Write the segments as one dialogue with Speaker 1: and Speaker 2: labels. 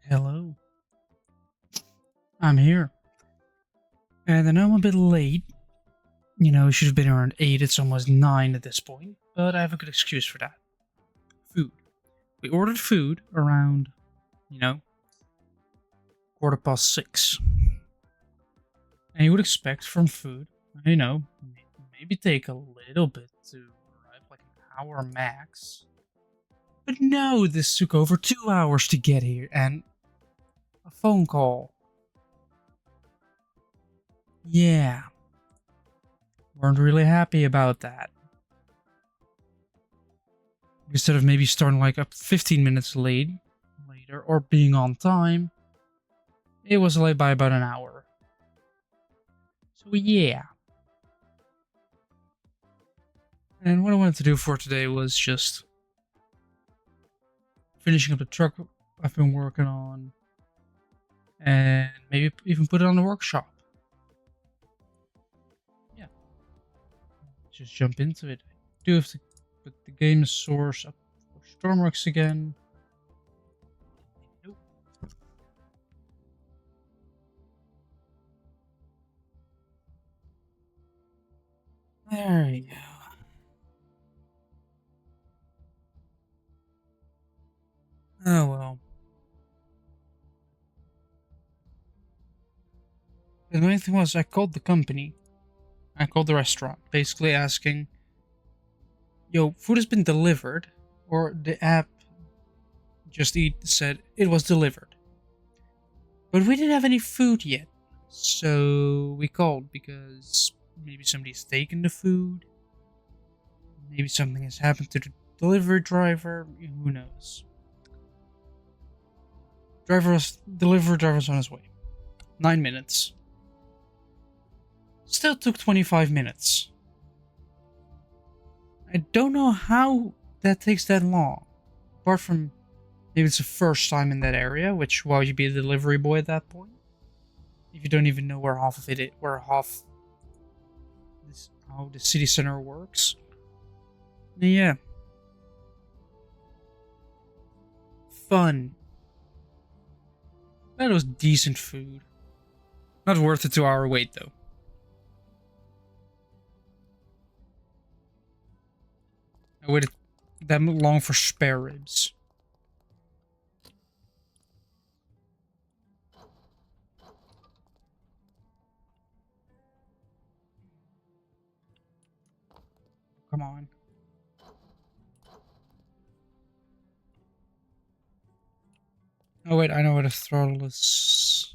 Speaker 1: Hello, I'm here. And I know I'm a bit late. You know, it should have been around 8, it's almost 9 at this point, but I have a good excuse for that. Food. We ordered food around, you know, 6:15. And you would expect from food, maybe take a little bit to arrive, like an hour max. But no, this took over 2 hours to get here, and a phone call. Yeah, weren't really happy about that. Instead of maybe starting like up 15 minutes later or being on time, it was late by about an hour. So yeah. And what I wanted to do for today was just finishing up the truck I've been working on and maybe even put it on the workshop. Yeah. Just jump into it. I do have to put the game source up for Stormworks again. Nope. There you go. Oh well. The main thing was I called the company. I called the restaurant, basically asking, yo, food has been delivered, or the app just said it was delivered. But we didn't have any food yet, so we called because maybe somebody's taken the food, maybe something has happened to the delivery driver, who knows. Delivery driver's on his way. 9 minutes. Still took 25 minutes. I don't know how that takes that long. Apart from maybe it's the first time in that area, which why would you be a delivery boy at that point? If you don't even know where how the city center works. Yeah. Fun. That was decent food. Not worth the 2-hour wait though. I waited that long for spare ribs. Come on. Oh wait, I know what a throttle is.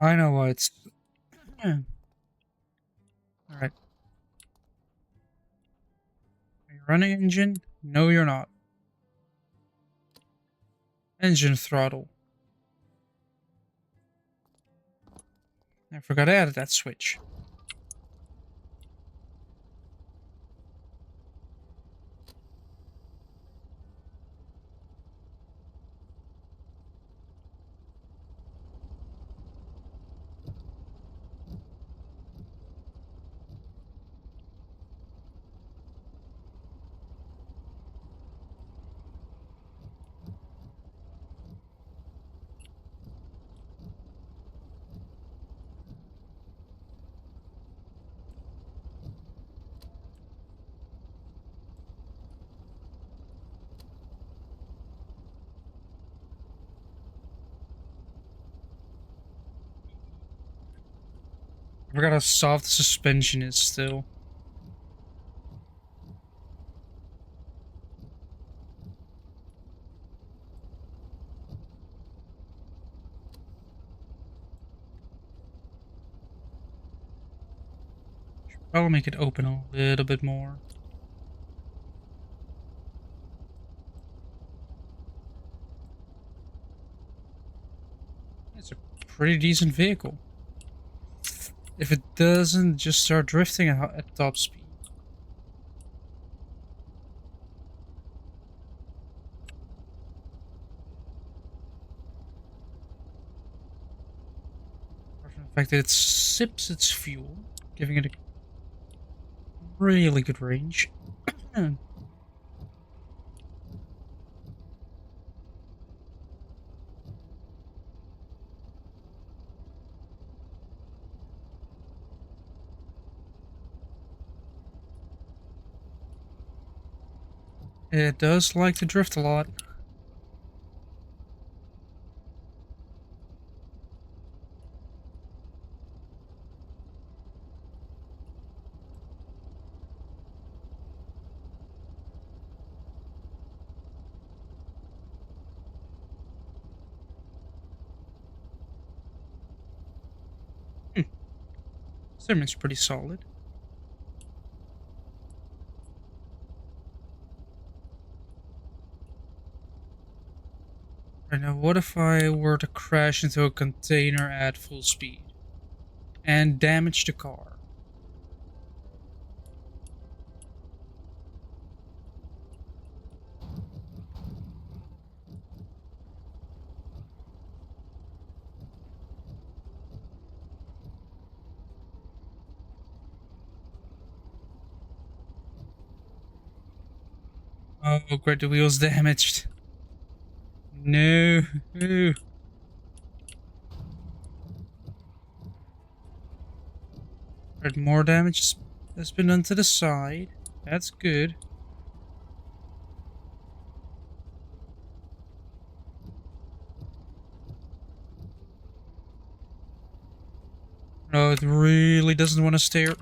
Speaker 1: I know why it's... Alright. Are you running engine? No, you're not. Engine throttle. I forgot I added that switch. I forgot how soft the suspension is still. I'll make it open a little bit more. It's a pretty decent vehicle. If it doesn't just start drifting at top speed. Apart from the fact that it sips its fuel, giving it a really good range. It does like to drift a lot. Steering's pretty solid. Right now, what if I were to crash into a container at full speed and damage the car? Oh, great, the wheel's damaged. No. Right, more damage has been done to the side. That's good. No, it really doesn't want to steer.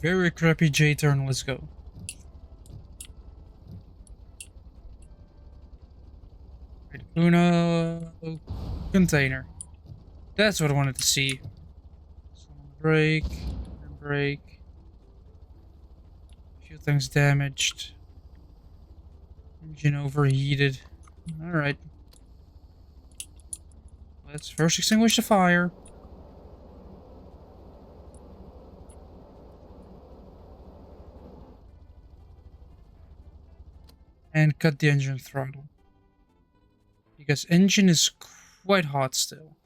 Speaker 1: Very crappy J-turn, let's go. Right, Uno container. That's what I wanted to see. Brake, and brake. A few things damaged. Engine overheated. Alright. Let's first extinguish the fire. And cut the engine throttle. Because engine is quite hot still.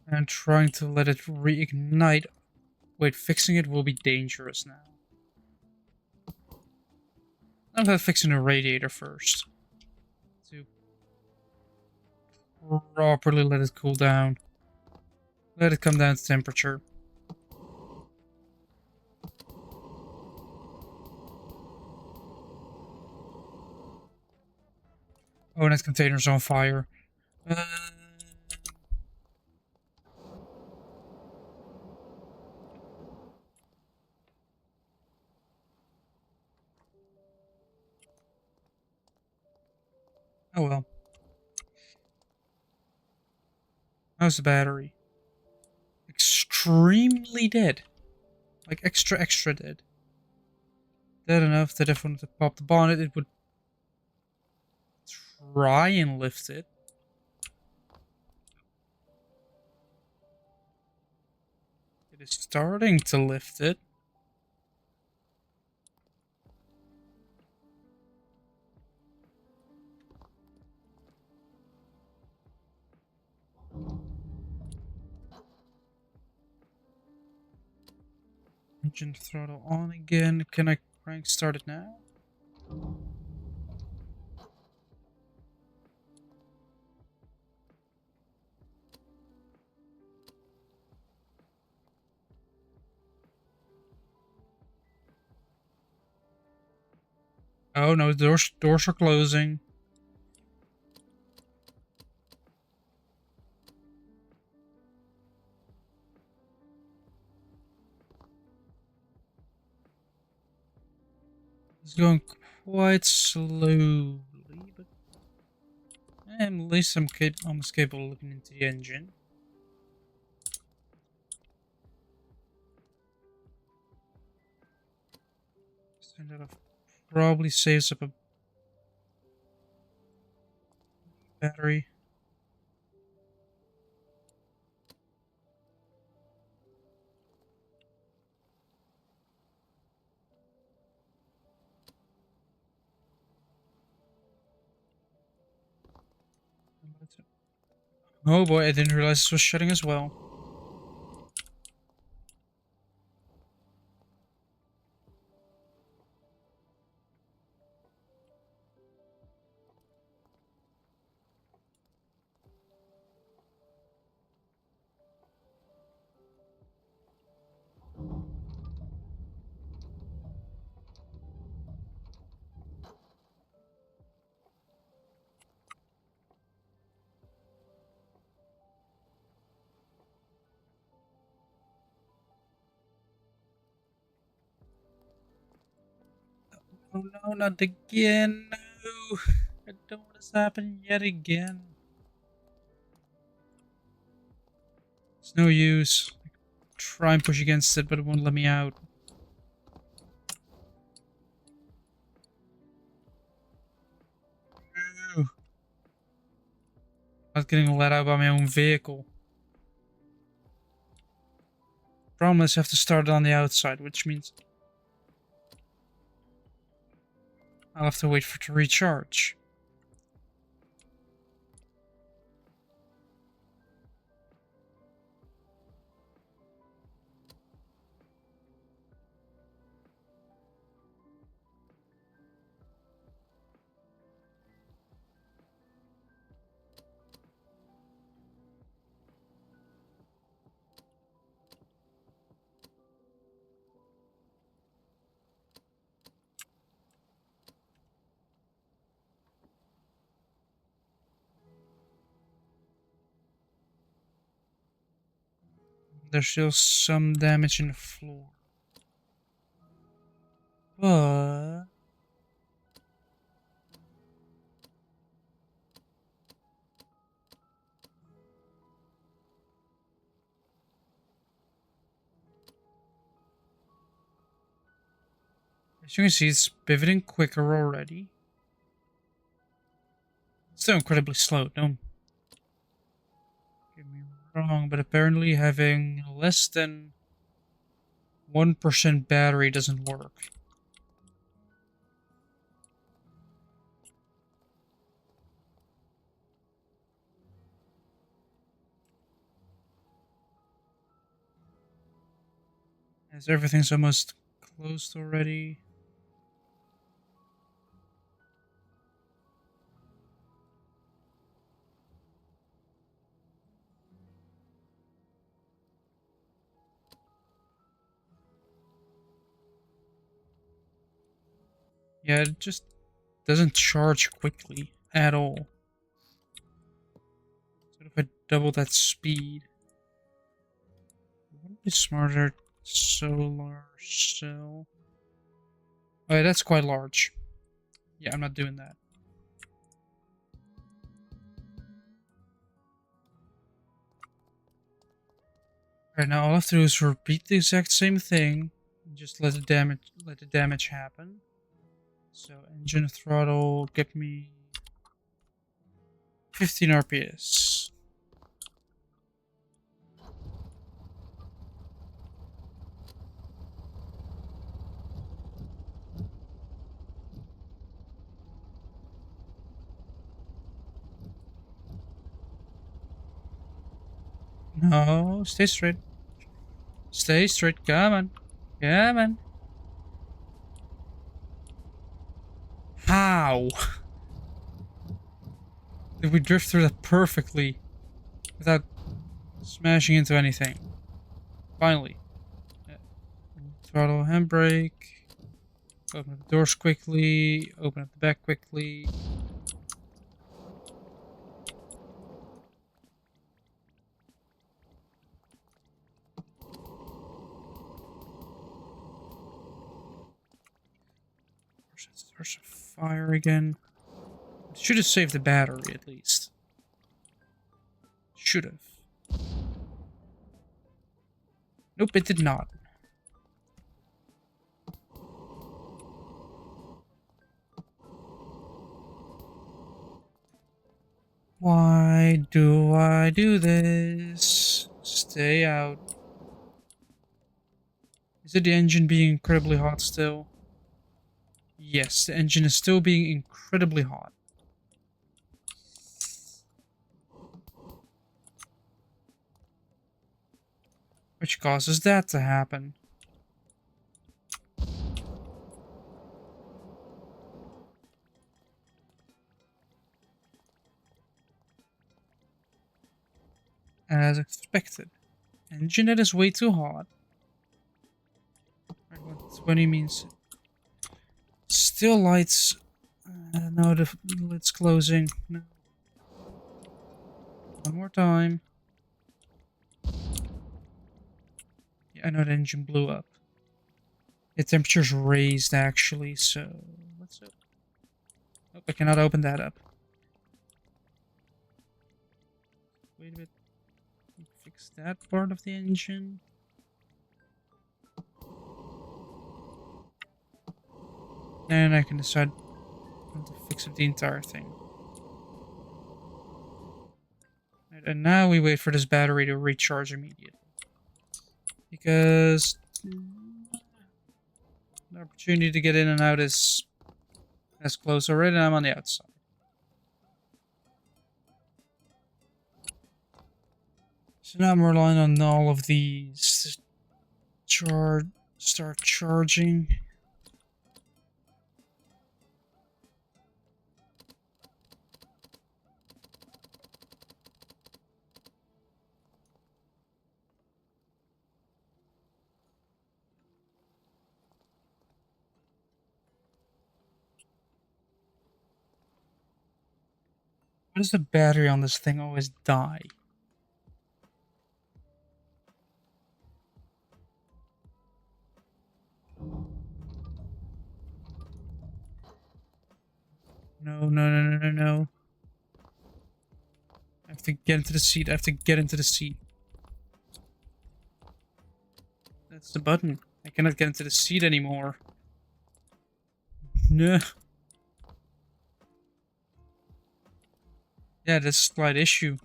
Speaker 1: And trying to let it reignite. Wait, fixing it will be dangerous now. I'm gonna fixing the radiator first. To properly let it cool down. Let it come down to temperature. Oh, and that container's on fire. Oh well. How's the battery? Extremely dead. Like extra dead. Dead enough that if I wanted to pop the bonnet, it would try and lift it. It is starting to lift it. Engine throttle on again. Can I crank start it now? Oh no, doors are closing. It's going quite slowly, but at least I'm almost capable of looking into the engine. So that probably saves up a battery. Oh boy, I didn't realize this was shutting as well. Oh no, not again. No. I don't want this to happen yet again. It's no use. Try and push against it, but it won't let me out. No. Not getting let out by my own vehicle. Problem is, I have to start it on the outside, which means I'll have to wait for it to recharge. There's still some damage in the floor. But as you can see, it's pivoting quicker already. Still incredibly slow, don't get me wrong, but apparently having less than 1% battery doesn't work. As everything's almost closed already. Yeah, it just doesn't charge quickly at all. So if I double that speed, would it be smarter solar cell? Oh, yeah, that's quite large. Yeah, I'm not doing that. Alright, now all I have to do is repeat the exact same thing. And just let the damage happen. So engine throttle, get me 15 RPS. No, stay straight. Stay straight, come on. Come on. How? Did we drift through that perfectly without smashing into anything? Finally. Throttle, handbrake. Open up the doors quickly. Open up the back quickly. There's a fire again. Should have saved the battery at least. Should have. Nope, it did not. Why do I do this? Stay out. Is it the engine being incredibly hot still? Yes, the engine is still being incredibly hot. Which causes that to happen. As expected. Engine that is way too hot. Right, what 20 means. Still lights. No, the lid's closing. No. One more time. Yeah, I know the engine blew up. The temperature's raised actually, so let's open. Oh, I cannot open that up. Wait a bit. Fix that part of the engine. Then I can decide to fix up the entire thing. And now we wait for this battery to recharge immediately. Because the opportunity to get in and out is as close already, and I'm on the outside. So now I'm relying on all of these to start charging. Why does the battery on this thing always die? No, no, no, no, no, no. I have to get into the seat. I have to get into the seat. That's the button. I cannot get into the seat anymore. No. Yeah, that's a slight issue.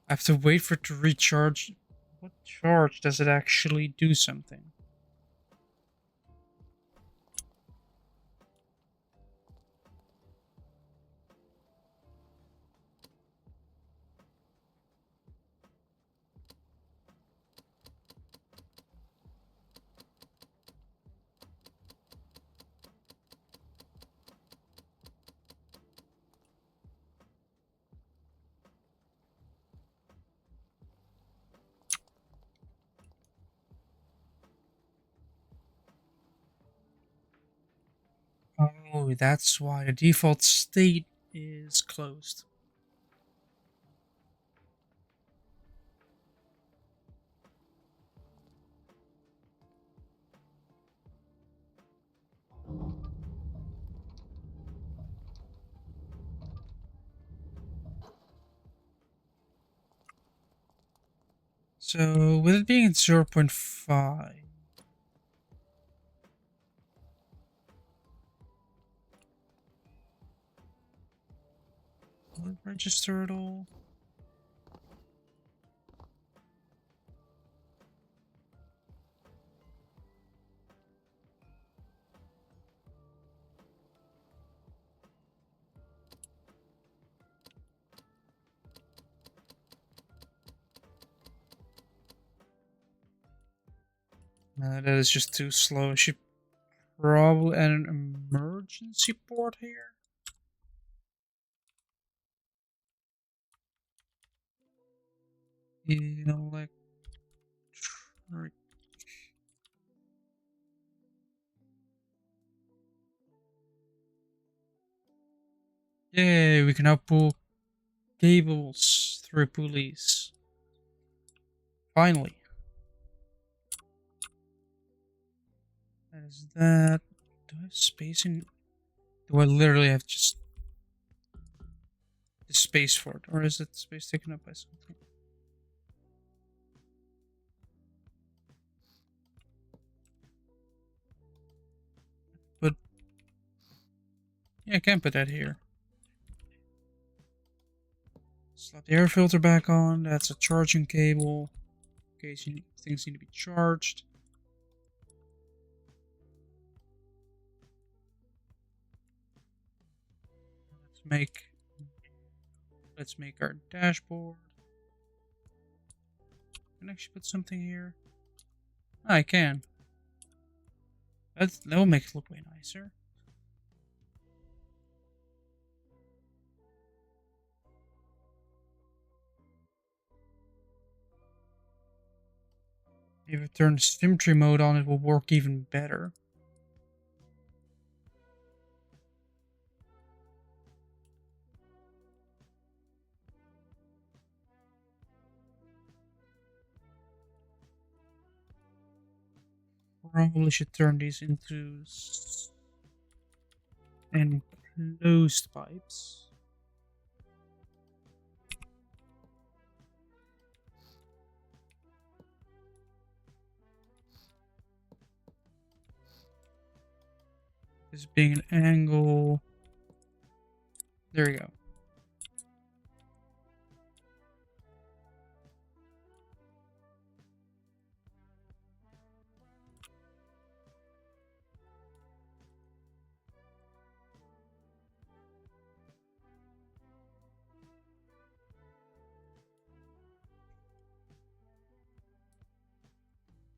Speaker 1: I have to wait for it to recharge. What charge does it actually do something? Oh, that's why the default state is closed. So, with it being at 0.5, will it register at all? That is just too slow. I should probably add an emergency port here. Electric. Yay, we can now pull cables through pulleys. Finally. That is that. Do I have space in... Do I literally have just the space for it? Or is it space taken up by something? But... Yeah, I can put that here. Slap the air filter back on. That's a charging cable. In case things need to be charged. Let's make our dashboard. Can I actually put something here? Oh, I can. That will make it look way nicer. If I turn symmetry mode on, it will work even better. Probably should turn these into enclosed pipes. This being an angle. There we go.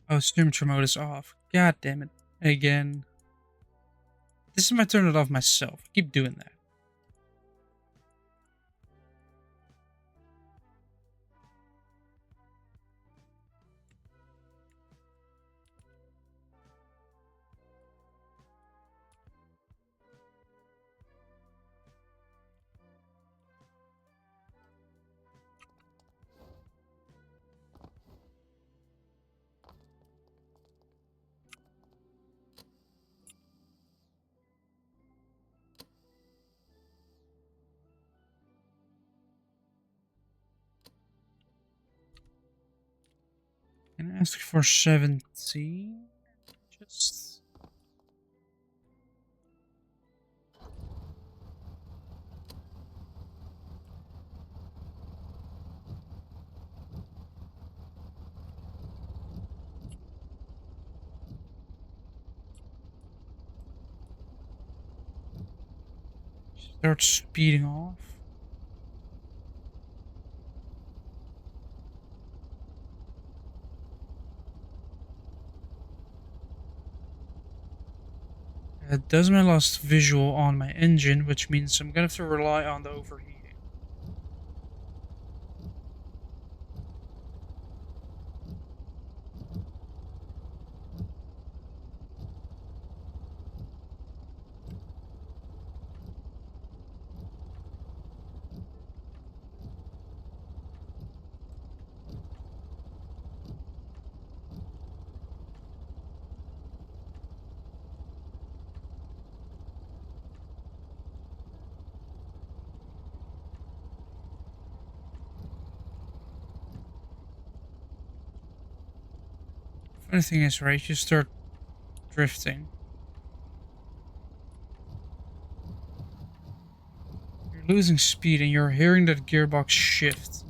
Speaker 1: Oh, temperature mode is off. God damn it. Again. This is my turn it off myself. I keep doing that. Can I ask for 17? Just... start speeding off. It does my last visual on my engine, which means I'm gonna have to rely on the overheating. Funny thing is, right, you start drifting. You're losing speed and you're hearing that gearbox shift.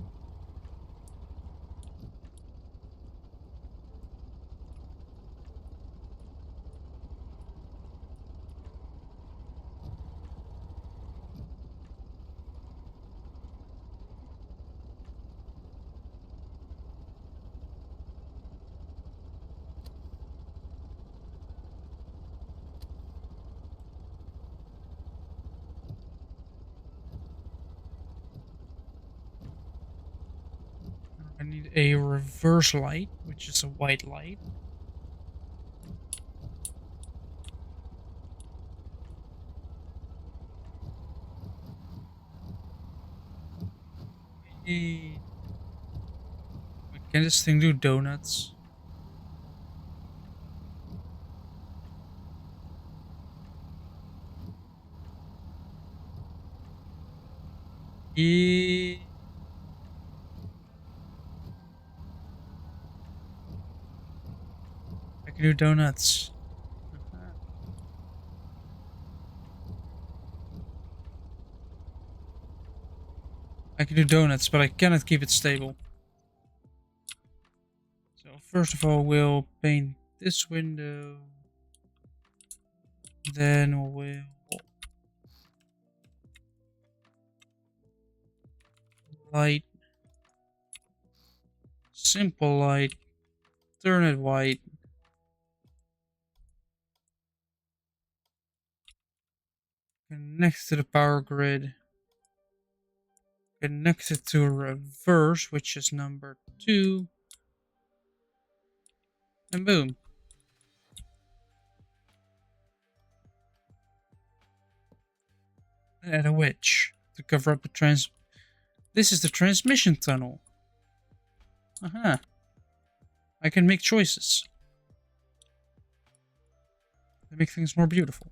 Speaker 1: I need a reverse light, which is a white light. Wait, can this thing do donuts? Yeah. I can do donuts. I can do donuts, but I cannot keep it stable. So first of all, we'll paint this window. Then we'll light, simple light, turn it white. Connect to the power grid. Connect it to a reverse, which is number 2. And boom. And add a witch to cover up the This is the transmission tunnel. I can make choices. They make things more beautiful.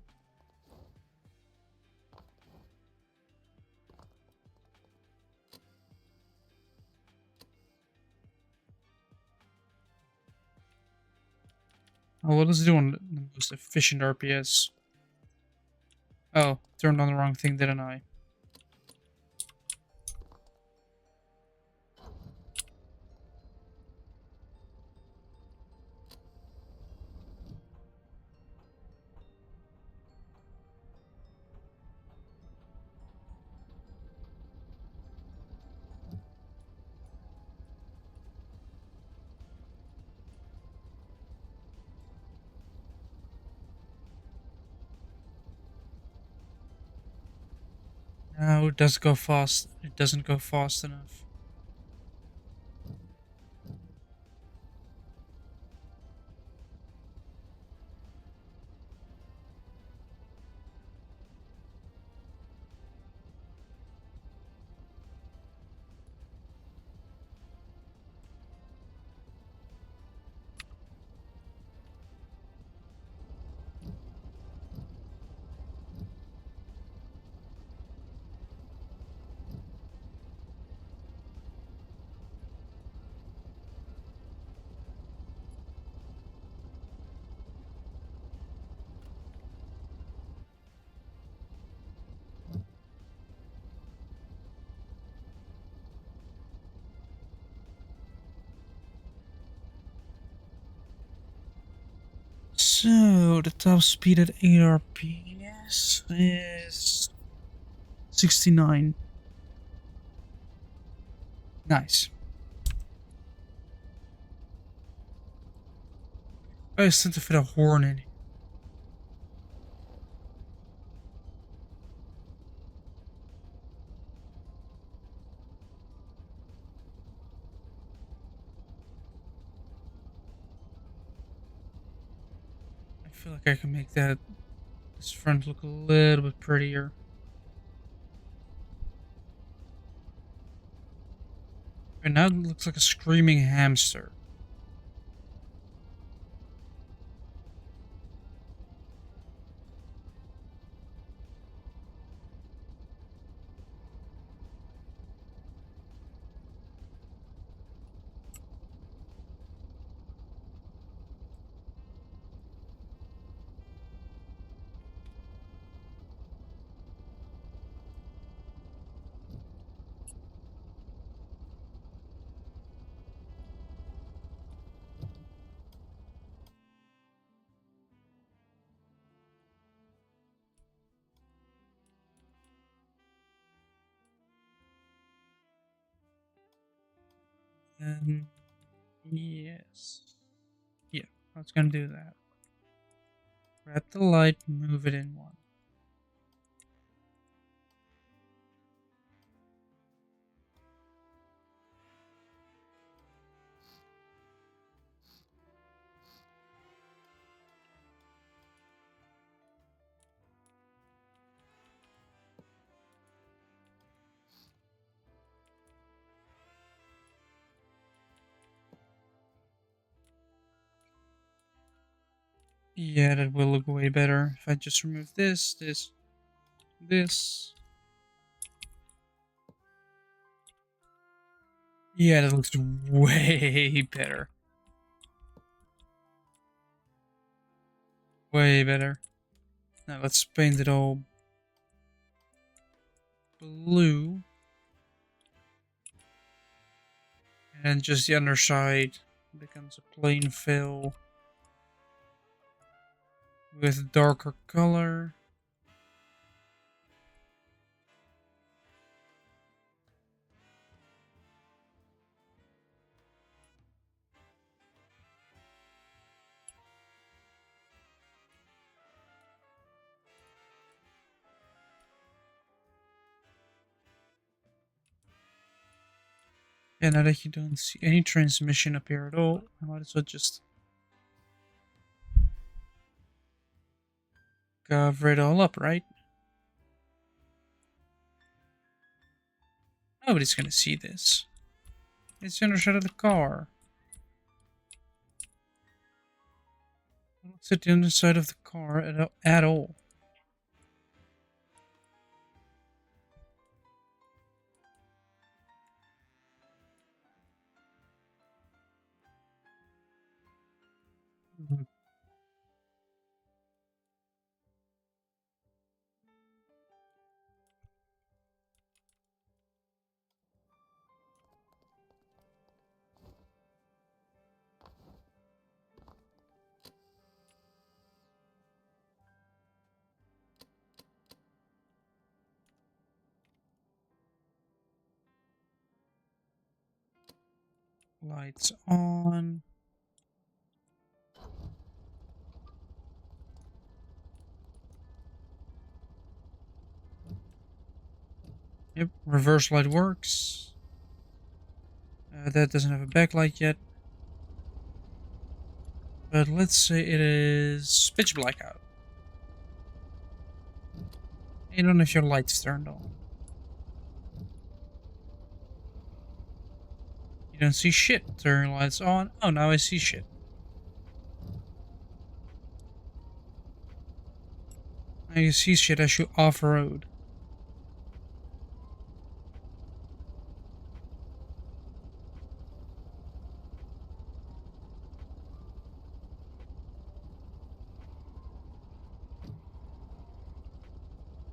Speaker 1: Oh, what does it do on the most efficient RPS? Oh, turned on the wrong thing, didn't I? No, it does go fast. It doesn't go fast enough. So, the top speed at 8 RPS is 69. Nice. I just tend to fit a horn in. I feel like I can make this front look a little bit prettier. And now it looks like a screaming hamster. And yes. Yeah, I was gonna do that. Grab the light, move it in one. Yeah, that will look way better if I just remove this. Yeah, that looks way better. Way better. Now let's paint it all blue. And just the underside becomes a plain fill with darker color. And now that you don't see any transmission up here at all, I might as well just cover it all up, right? Nobody's gonna see this. It's the underside of the car. Sit on the side of the car at all. Mhm. Lights on. Yep, reverse light works. That doesn't have a backlight yet. But let's say it is pitch black out. You don't have your lights turned on. You don't see shit. Turn your lights on. Oh, now I see shit. Now you see shit as you off-road.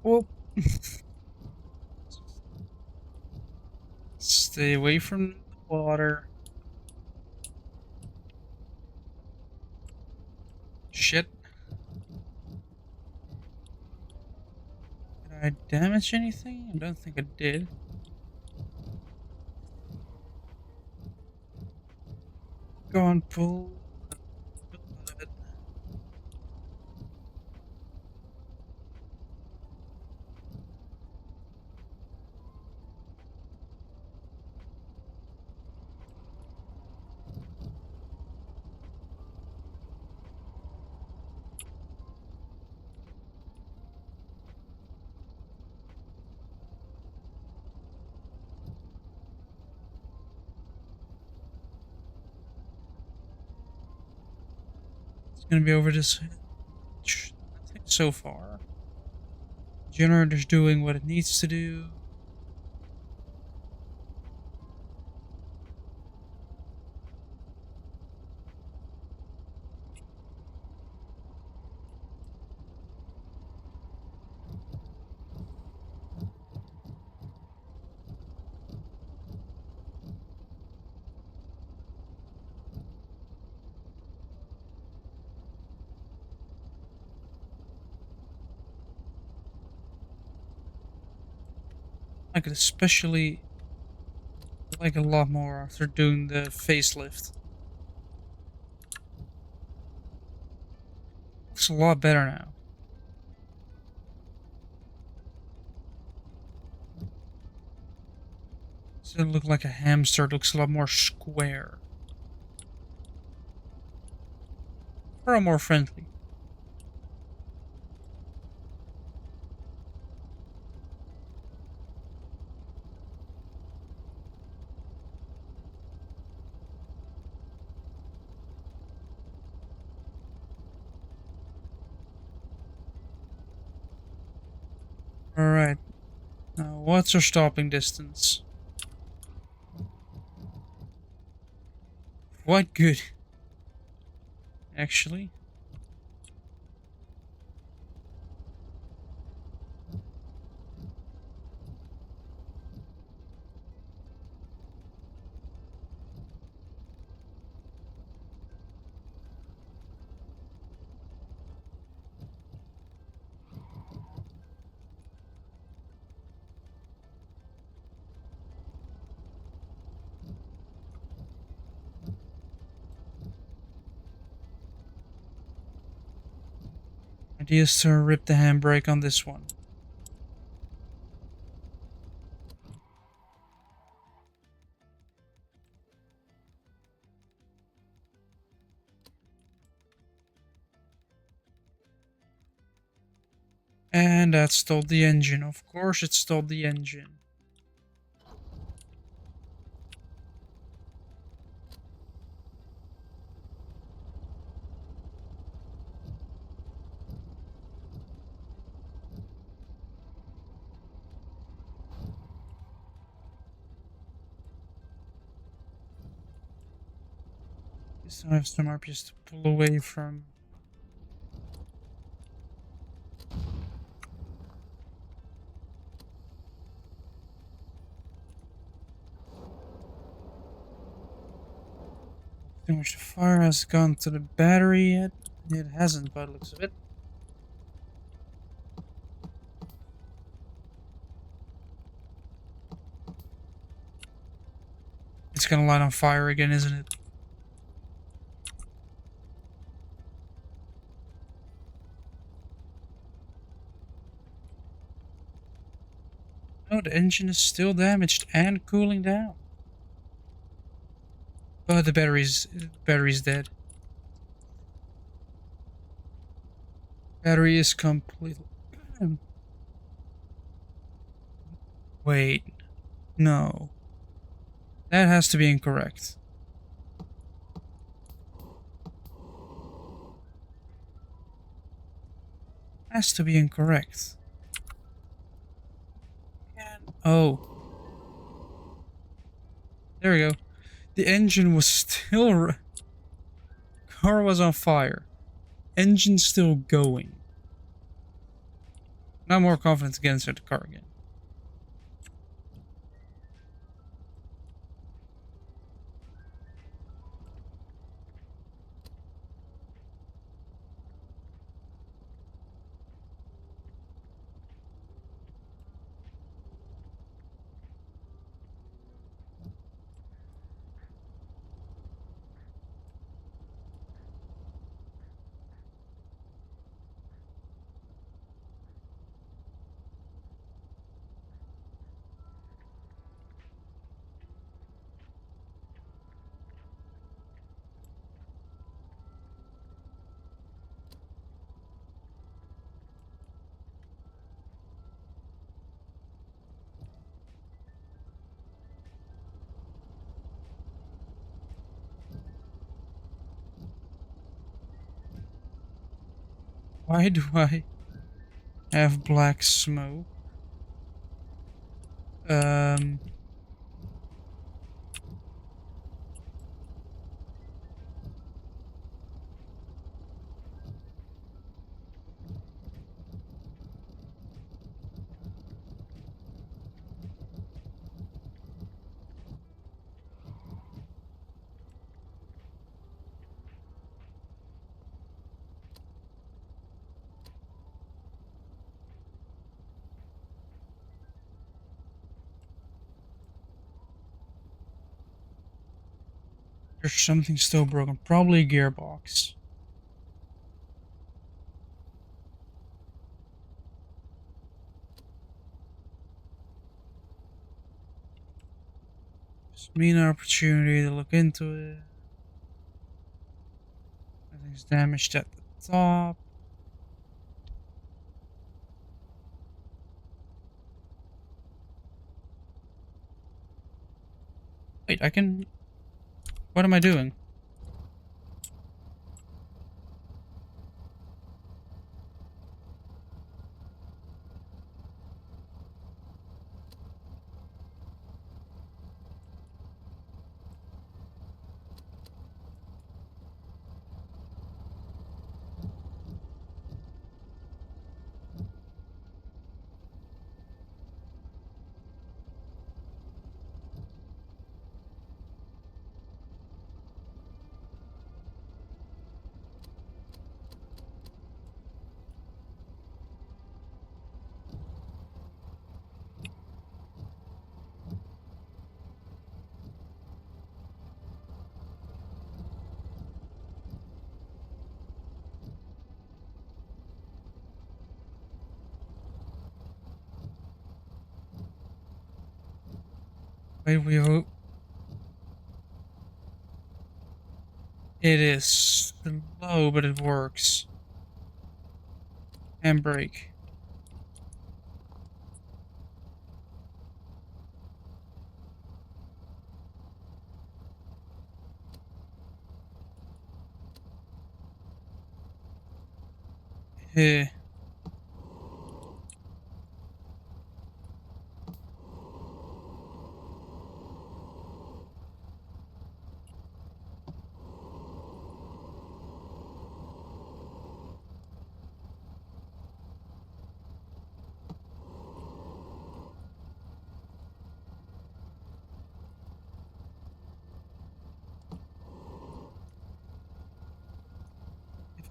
Speaker 1: Whoop. Stay away from the water. Shit. Did I damage anything? I don't think I did. Go on, pull. It's gonna be over this. Nothing so far. Generator's doing what it needs to do. I could especially like a lot more after doing the facelift. Looks a lot better now. Doesn't look like a hamster, it looks a lot more square. Or more friendly. Alright. Now, what's our stopping distance? Quite good. Actually. Idea is to rip the handbrake on this one. And that stalled the engine. Of course it stalled the engine. least I have some RPs to pull away from. Extinguish the fire. Has gone to the battery yet? It hasn't, by the looks of it. It's gonna light on fire again, isn't it? No, the engine is still damaged and cooling down. But the battery's dead. Battery is completely... Wait. No. That has to be incorrect. Has to be incorrect. Oh. There we go. The engine was still... Car was on fire. Engine still going. Now I'm more confident to get inside the car again. Why do I have black smoke? There's something still broken. Probably a gearbox. Just me an opportunity to look into it. Everything's damaged at the top. Wait, I can... What am I doing? Wait, we... It is slow, but it works. And brake. Eh.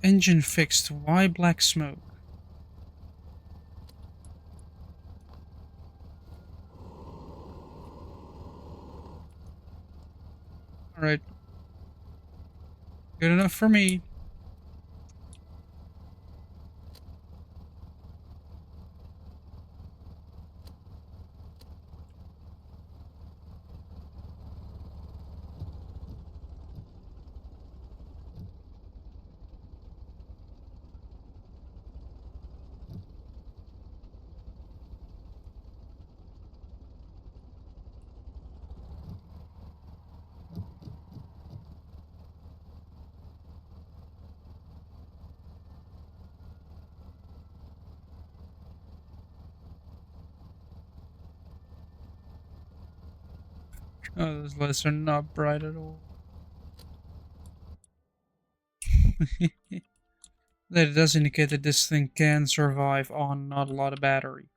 Speaker 1: engine fixed. Why black smoke? Alright. Good enough for me. Oh, those lights are not bright at all. That does indicate that this thing can survive on not a lot of battery.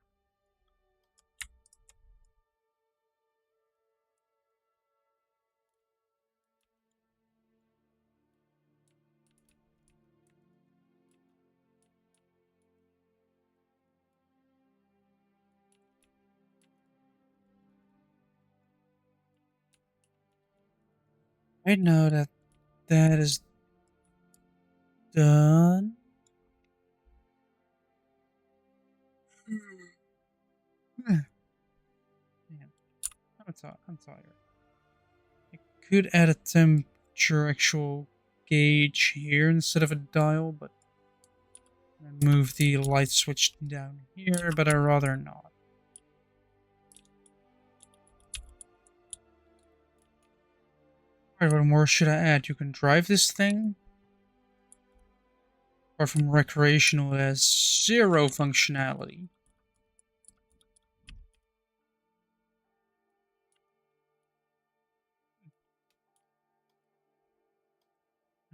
Speaker 1: Right now that that is done. Hmm. Man, I'm tired. I could add a temperature actual gauge here instead of a dial, but I move the light switch down here, but I'd rather not. Alright, what more should I add? You can drive this thing. Apart from recreational, it has zero functionality.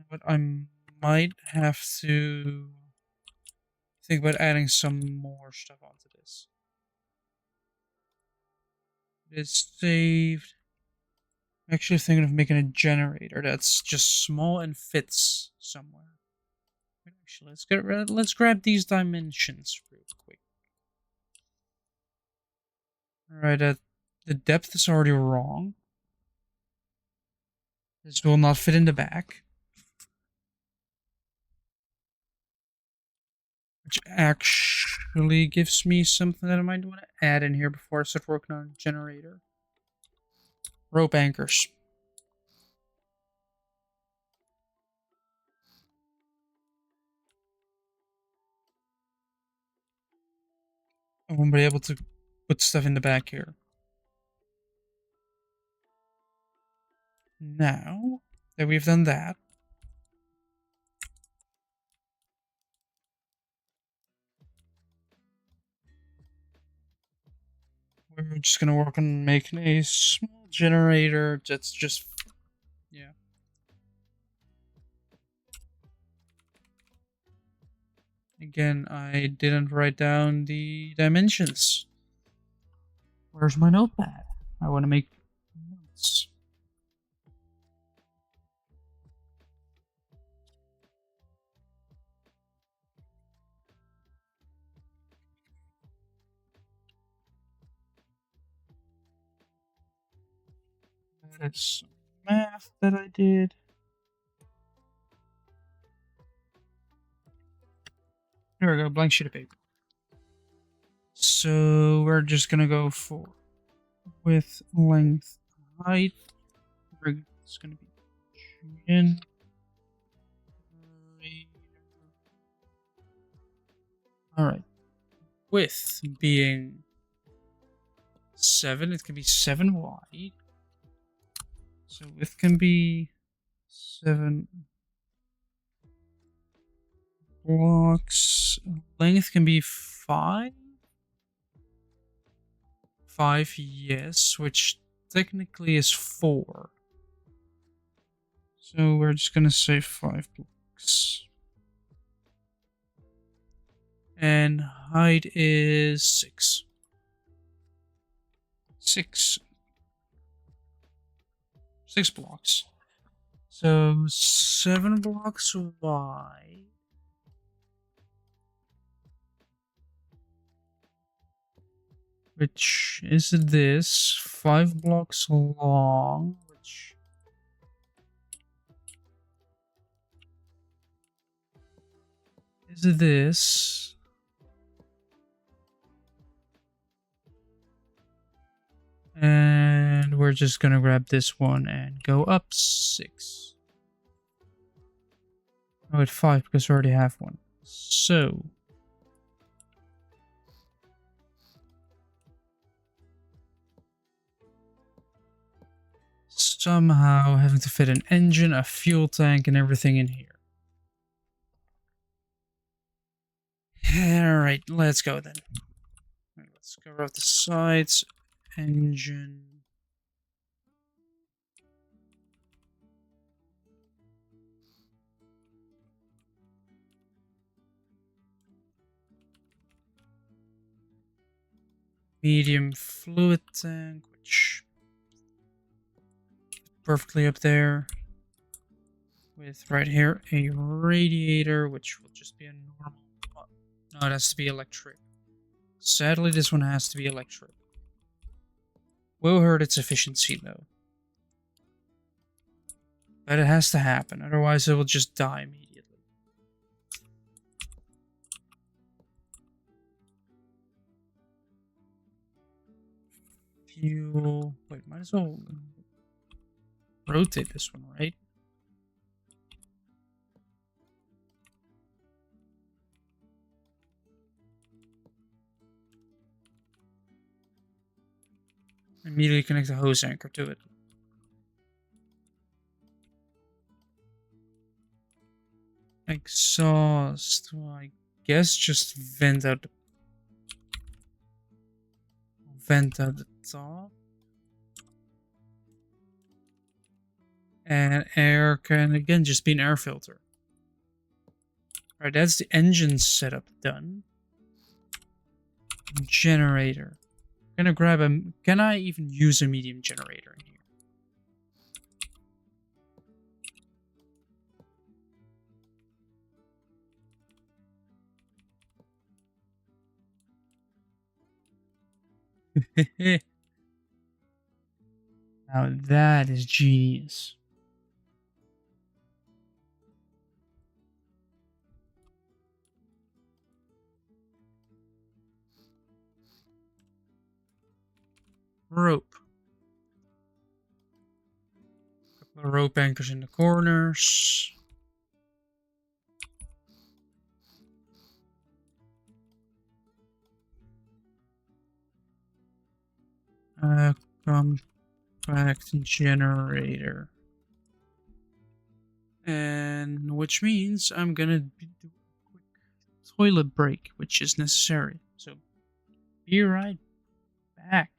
Speaker 1: But I might have to think about adding some more stuff onto this. It's saved. I'm actually thinking of making a generator that's just small and fits somewhere. Actually, let's grab these dimensions real quick. Alright, the depth is already wrong. This will not fit in the back. Which actually gives me something that I might want to add in here before I start working on a generator. Rope anchors. I won't be able to put stuff in the back here. Now that we've done that, we're just gonna work on making a small generator that's just, yeah. Again, I didn't write down the dimensions. Where's my notepad? I want to make notes. That's some math that I did. Here we go, blank sheet of paper. So we're just gonna go for width, length, height. It's gonna be in. Alright. Width being 7, it can be 7 wide. So width can be 7 blocks. Length can be 5. 5, yes, which technically is 4. So we're just gonna say 5 blocks. And height is 6. 6 blocks. So 7 blocks wide. which is this 5 blocks long, which is this. And we're just gonna grab this one and go up 6. Oh, wait, 5 because we already have one. So somehow having to fit an engine, a fuel tank, and everything in here. Alright, let's go then. Let's cover out the sides. Engine. Medium fluid tank, which perfectly up there. With right here a radiator, which will just be a normal. No, it has to be electric. Sadly, this one has to be electric. Will hurt its efficiency though. But it has to happen, otherwise it will just die immediately. Fuel. Wait, might as well rotate this one, right? Immediately connect the hose anchor to it. Exhaust. Well, I guess just vent out the top. And air can again just be an air filter. Alright, that's the engine setup done. Generator. I'm gonna grab a. Can I even use a medium generator in here? Now that is genius. Rope. Couple of rope anchors in the corners. Compact generator. And which means I'm gonna do a quick toilet break, which is necessary. So be right back.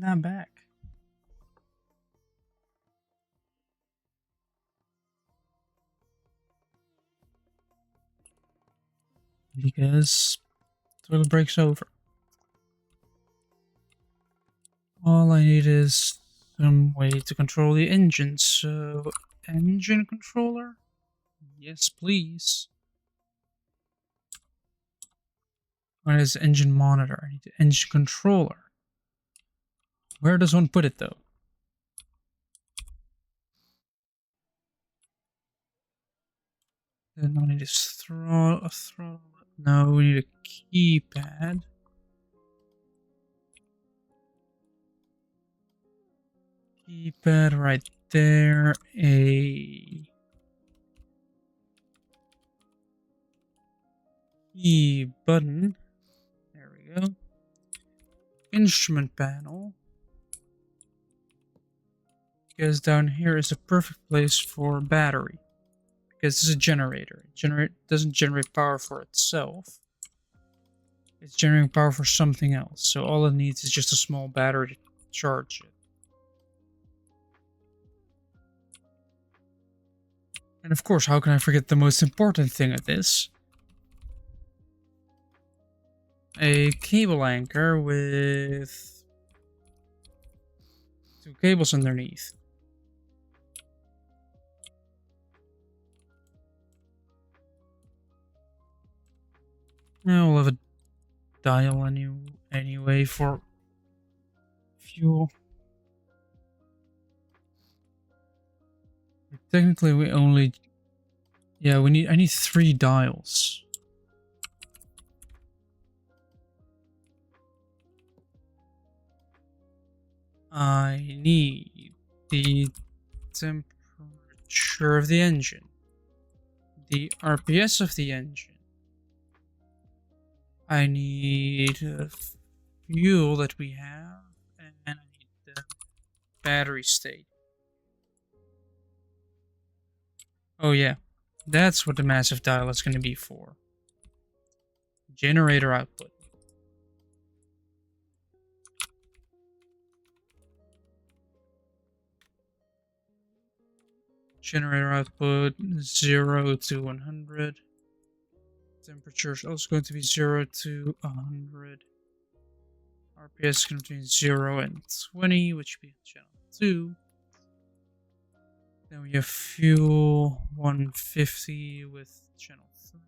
Speaker 1: add that back. Because toilet breaks over. All I need is some way to control the engine, so engine controller? Yes, please. What is engine monitor? I need the engine controller. Where does one put it though? Then I need a throttle. No, we need a keypad. Keypad right there. A key button. There we go. Instrument panel. Because down here is a perfect place for battery. Because this is a generator. It doesn't generate power for itself. It's generating power for something else. So all it needs is just a small battery to charge it. And of course, how can I forget the most important thing of this? A cable anchor with 2 cables underneath. Now we'll have a dial anyway for fuel. Technically, we only... Yeah, I need 3 dials. I need the temperature of the engine, the RPS of the engine. I need the fuel that we have, and I need the battery state. Oh yeah, that's what the massive dial is going to be for. Generator output. Generator output 0 to 100. Temperature is also going to be 0 to 100. RPS is going to be 0 and 20, which would be channel 2. Then we have fuel 150 with channel 3.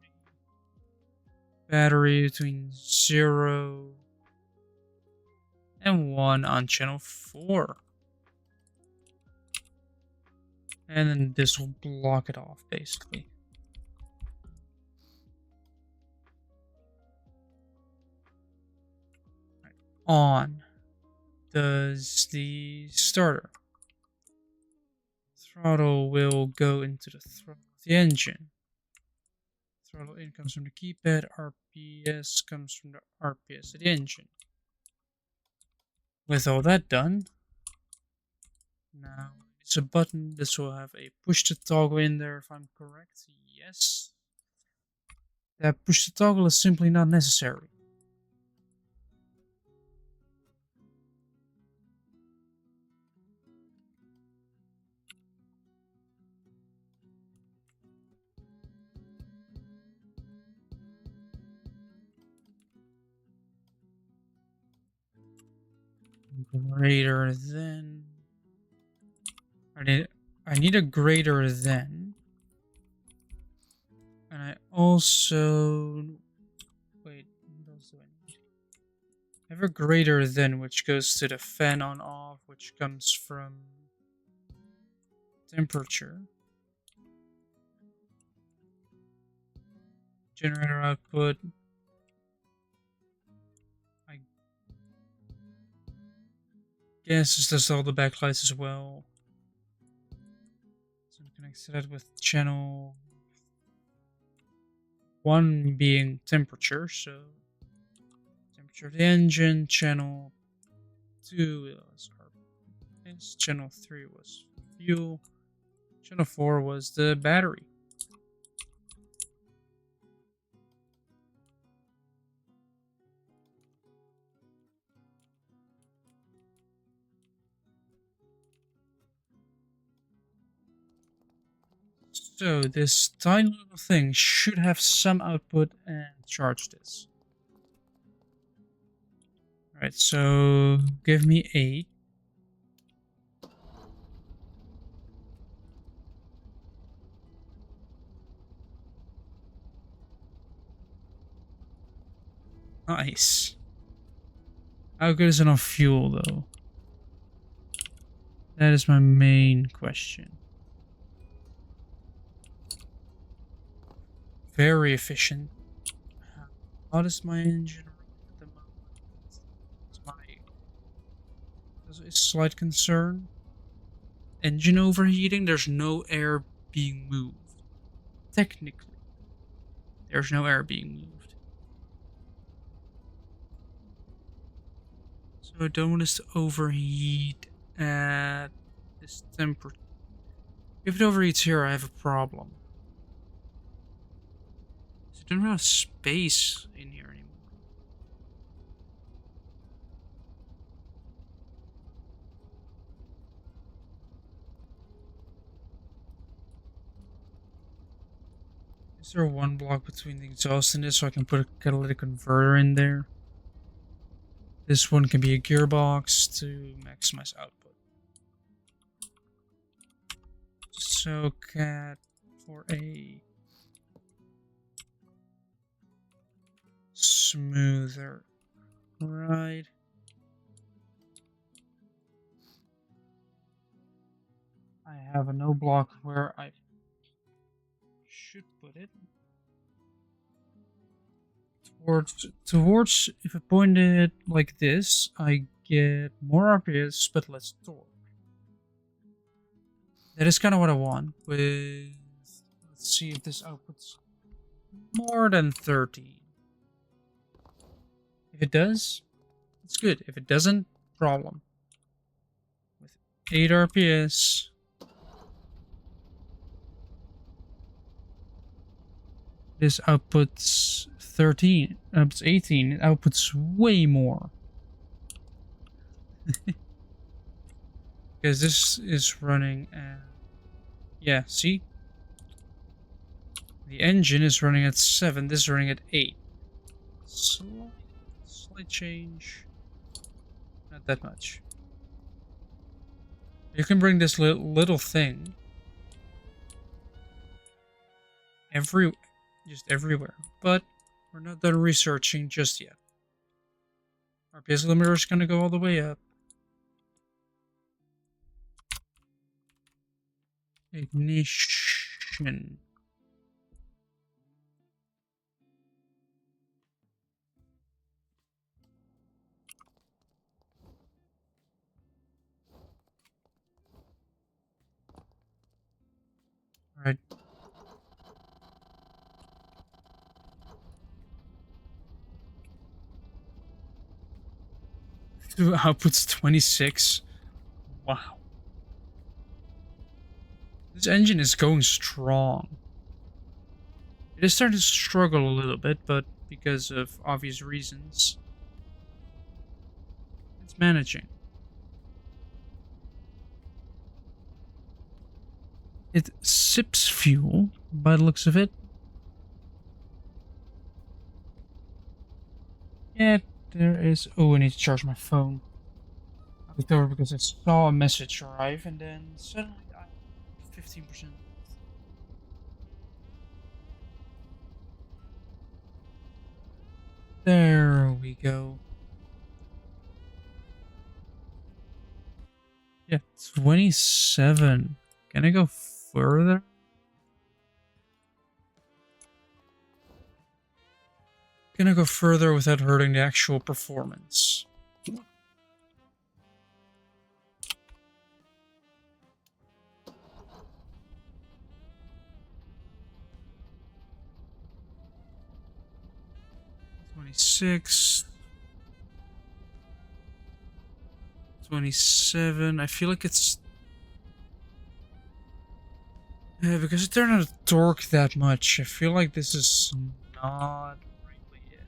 Speaker 1: Battery between 0 and 1 on channel 4. And then this will block it off, basically. Right. On does the starter. Throttle will go into the throttle of the engine. Throttle in comes from the keypad. RPS comes from the RPS of the engine. With all that done, now it's a button. This will have a push to toggle in there, if I'm correct. Yes. That push to toggle is simply not necessary. Greater than. I need a greater than. And I also... Wait, what else do I need? I have a greater than, which goes to the fan on off, which comes from temperature. Generator output. I guess this does all the backlights as well. So I'm connected that with channel 1 being temperature, so temperature of the engine, channel 2 was RPS, channel 3 was fuel, channel 4 was the battery. So this tiny little thing should have some output and charge this. Alright, so give me 8. Nice. How good is it on fuel though? That is my main question. Very efficient. How does my engine run at the moment? That's a slight concern. Engine overheating, there's no air being moved. Technically, there's no air being moved. So I don't want this to overheat at this temperature. If it overheats here, I have a problem. So I don't have space in here anymore. Is there one block between the exhaust and this so I can put a catalytic converter in there? This one can be a gearbox to maximize output. So cat for a smoother ride. I have a no block where I should put it. Towards, if I point it like this, I get more RPS but less torque. That is kind of what I want. With, let's see if this outputs more than 30. If it does, it's good. If it doesn't, problem. With 8 RPS, this outputs 13, outputs 18, it outputs way more. Because this is running at, yeah, see? The engine is running at 7, this is running at 8. Slight change. Not that much. You can bring this little thing just everywhere. But we're not done researching just yet. RPS limiter is going to go all the way up. Ignition. All right. Outputs 26. Wow. This engine is going strong. It is starting to struggle a little bit, but because of obvious reasons, it's managing. It sips fuel by the looks of it. Yeah, there is. Oh, I need to charge my phone. I looked over because I saw a message arrive and then suddenly I have 15%. There we go. Yeah, 27. Can I go further? Can I go further without hurting the actual performance? $26. 27. I feel like it's... Yeah, because it turned out to torque that much. I feel like this is not really it.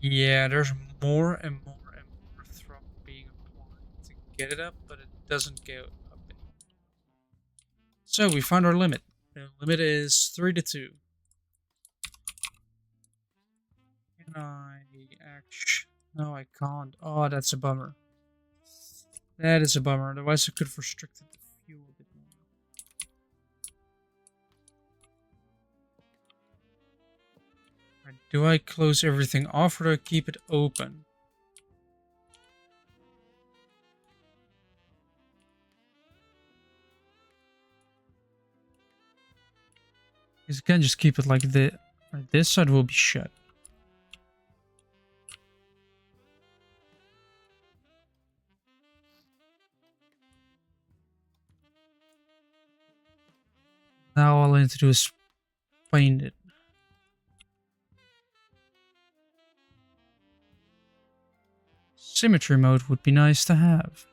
Speaker 1: Yeah, there's more and more and more get it up, but it doesn't go up anymore. So we found our limit. The limit is 3 to 2. Can I actually... No, I can't. Oh, that's a bummer. That is a bummer. Otherwise, I could have restricted the fuel a bit more. Right, do I close everything off or do I keep it open? Because I can't just keep it like this. Right, this side will be shut. Now all I need to do is paint it. Symmetry mode would be nice to have.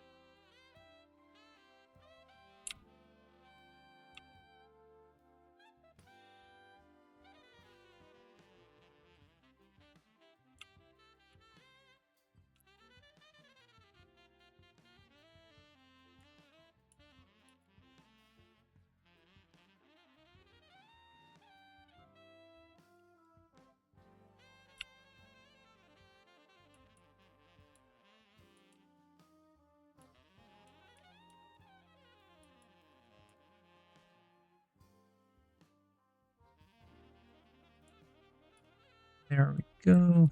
Speaker 1: There we go.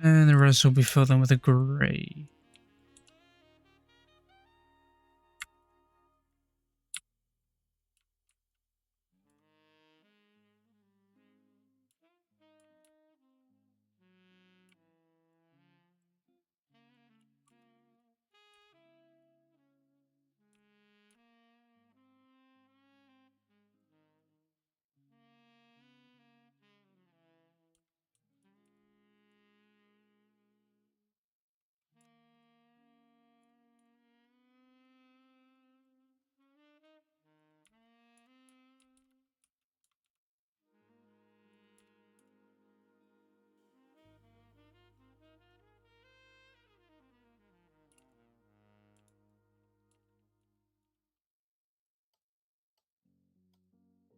Speaker 1: And the rest will be filled in with a gray.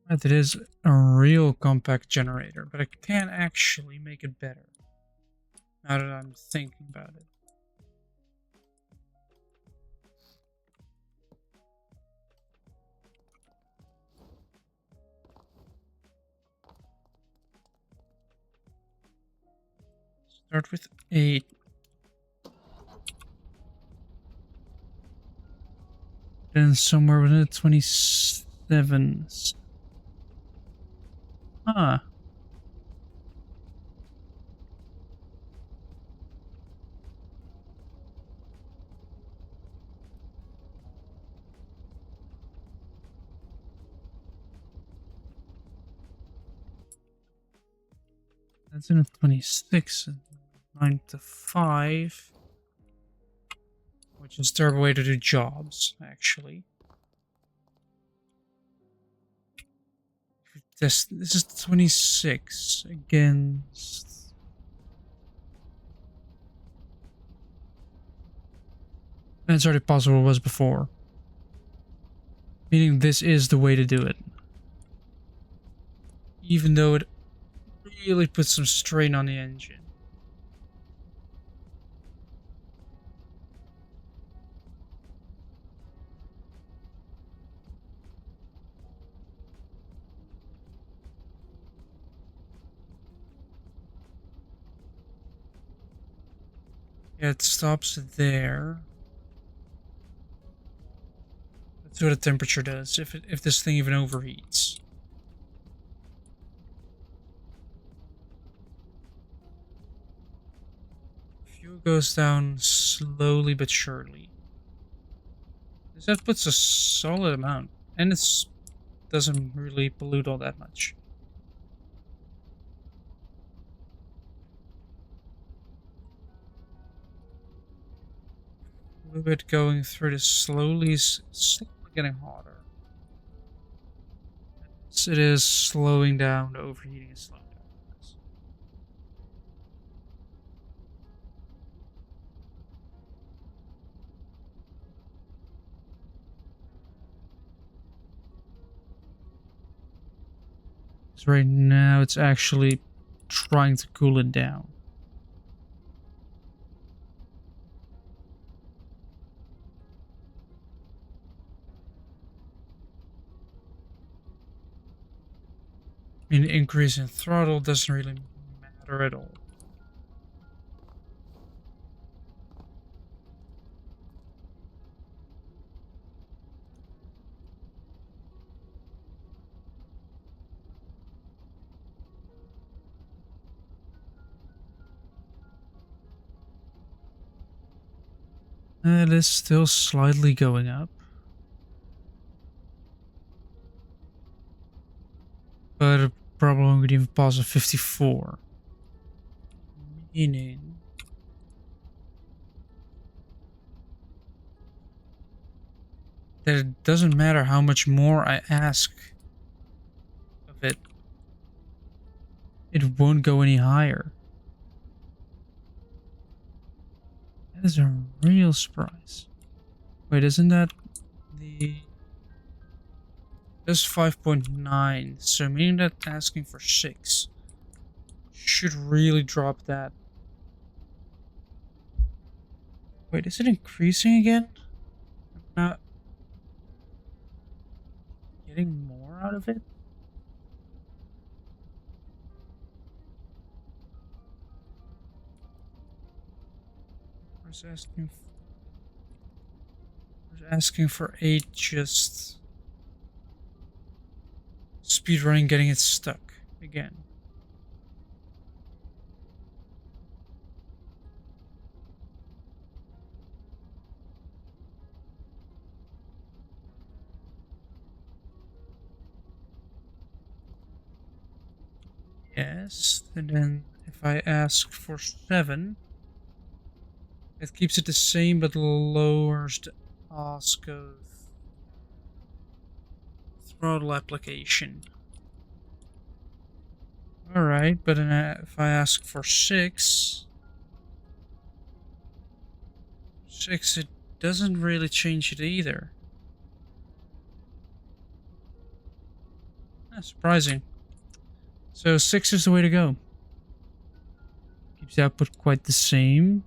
Speaker 1: Right, it is a real compact generator, but I can actually make it better. Now that I'm thinking about it. Start with 8. Then somewhere within the 27s. Huh. That's in a 26. 9 to 5. Which is their way to do jobs, actually. This is 26 against... And it's already possible it was before. Meaning this is the way to do it. Even though it really puts some strain on the engine. Yeah, it stops there. Let's see what the temperature does, if this thing even overheats. Fuel goes down slowly but surely. That puts a solid amount, and it doesn't really pollute all that much. Fluid going through this slowly getting hotter. So it is slowing down, the overheating is slowing down. So right now it's actually trying to cool it down. I mean, the increase in throttle doesn't really matter at all. It is still slightly going up. But it probably won't even pass a 54. Meaning that it doesn't matter how much more I ask of it, it won't go any higher. That is a real surprise. Wait, isn't that the... That's 5.9, so meaning that asking for 6 should really drop that. Wait, is it increasing again? I'm not getting more out of it? I was asking for 8 just... Speedrunning getting it stuck again. Yes, and then if I ask for 7, it keeps it the same but lowers the ask of throttle application. Alright, but then if I ask for 6, it doesn't really change it either. That's surprising. So 6 is the way to go. Keeps the output quite the same.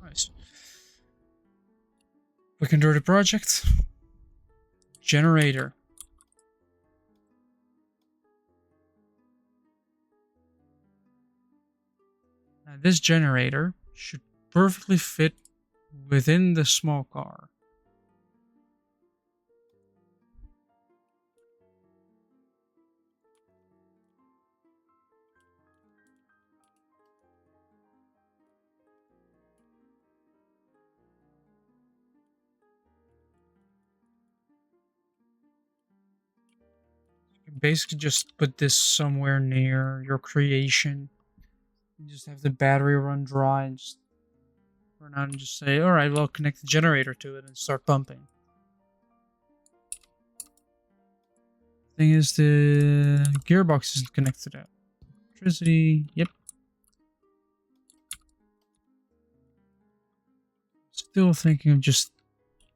Speaker 1: Nice. We can do the project. Generator. Now this generator should perfectly fit within the small car. You can basically just put this somewhere near your creation. You just have the battery run dry and just run out and just say, alright, well, connect the generator to it and start pumping. Thing is, the gearbox isn't connected out. Electricity, yep. Still thinking of just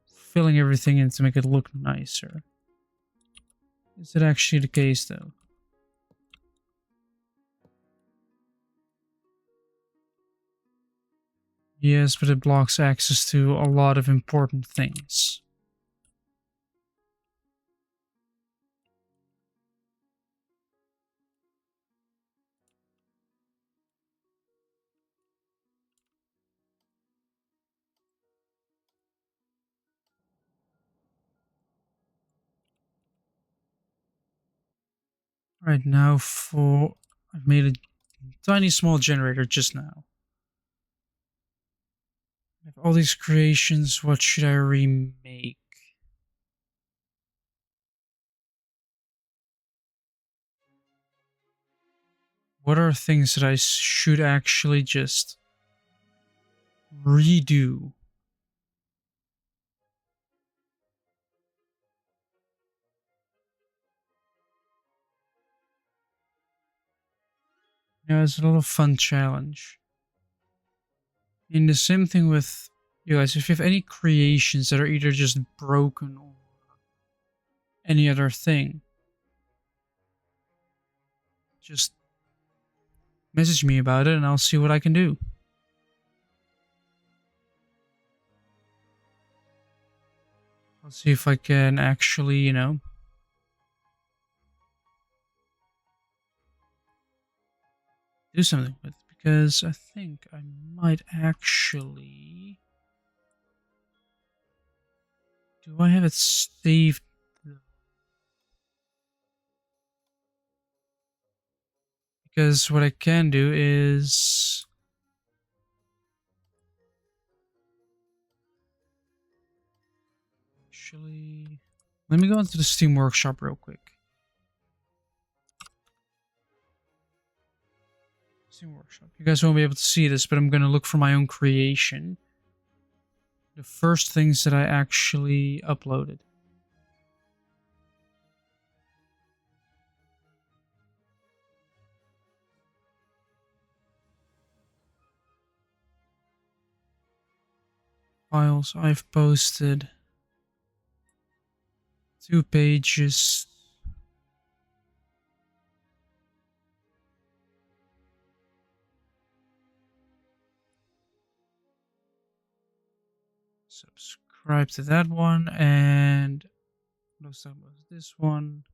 Speaker 1: filling everything in to make it look nicer. Is it actually the case, though? Yes, but it blocks access to a lot of important things. Right now, I've made a tiny small generator just now. I have all these creations. What should I remake? What are things that I should actually just redo? Yeah, it's a little fun challenge. And the same thing with you guys. If you have any creations that are either just broken or any other thing, just message me about it and I'll see what I can do. I'll see if I can actually, you know, do something with it, because I think I might actually... Do I have it saved? Because what I can do is... Actually... Let me go into the Steam Workshop real quick. Steam Workshop. You guys won't be able to see this, but I'm going to look for my own creation. The first things that I actually uploaded. Files I've posted. 2 pages. Subscribe to that one, and this one.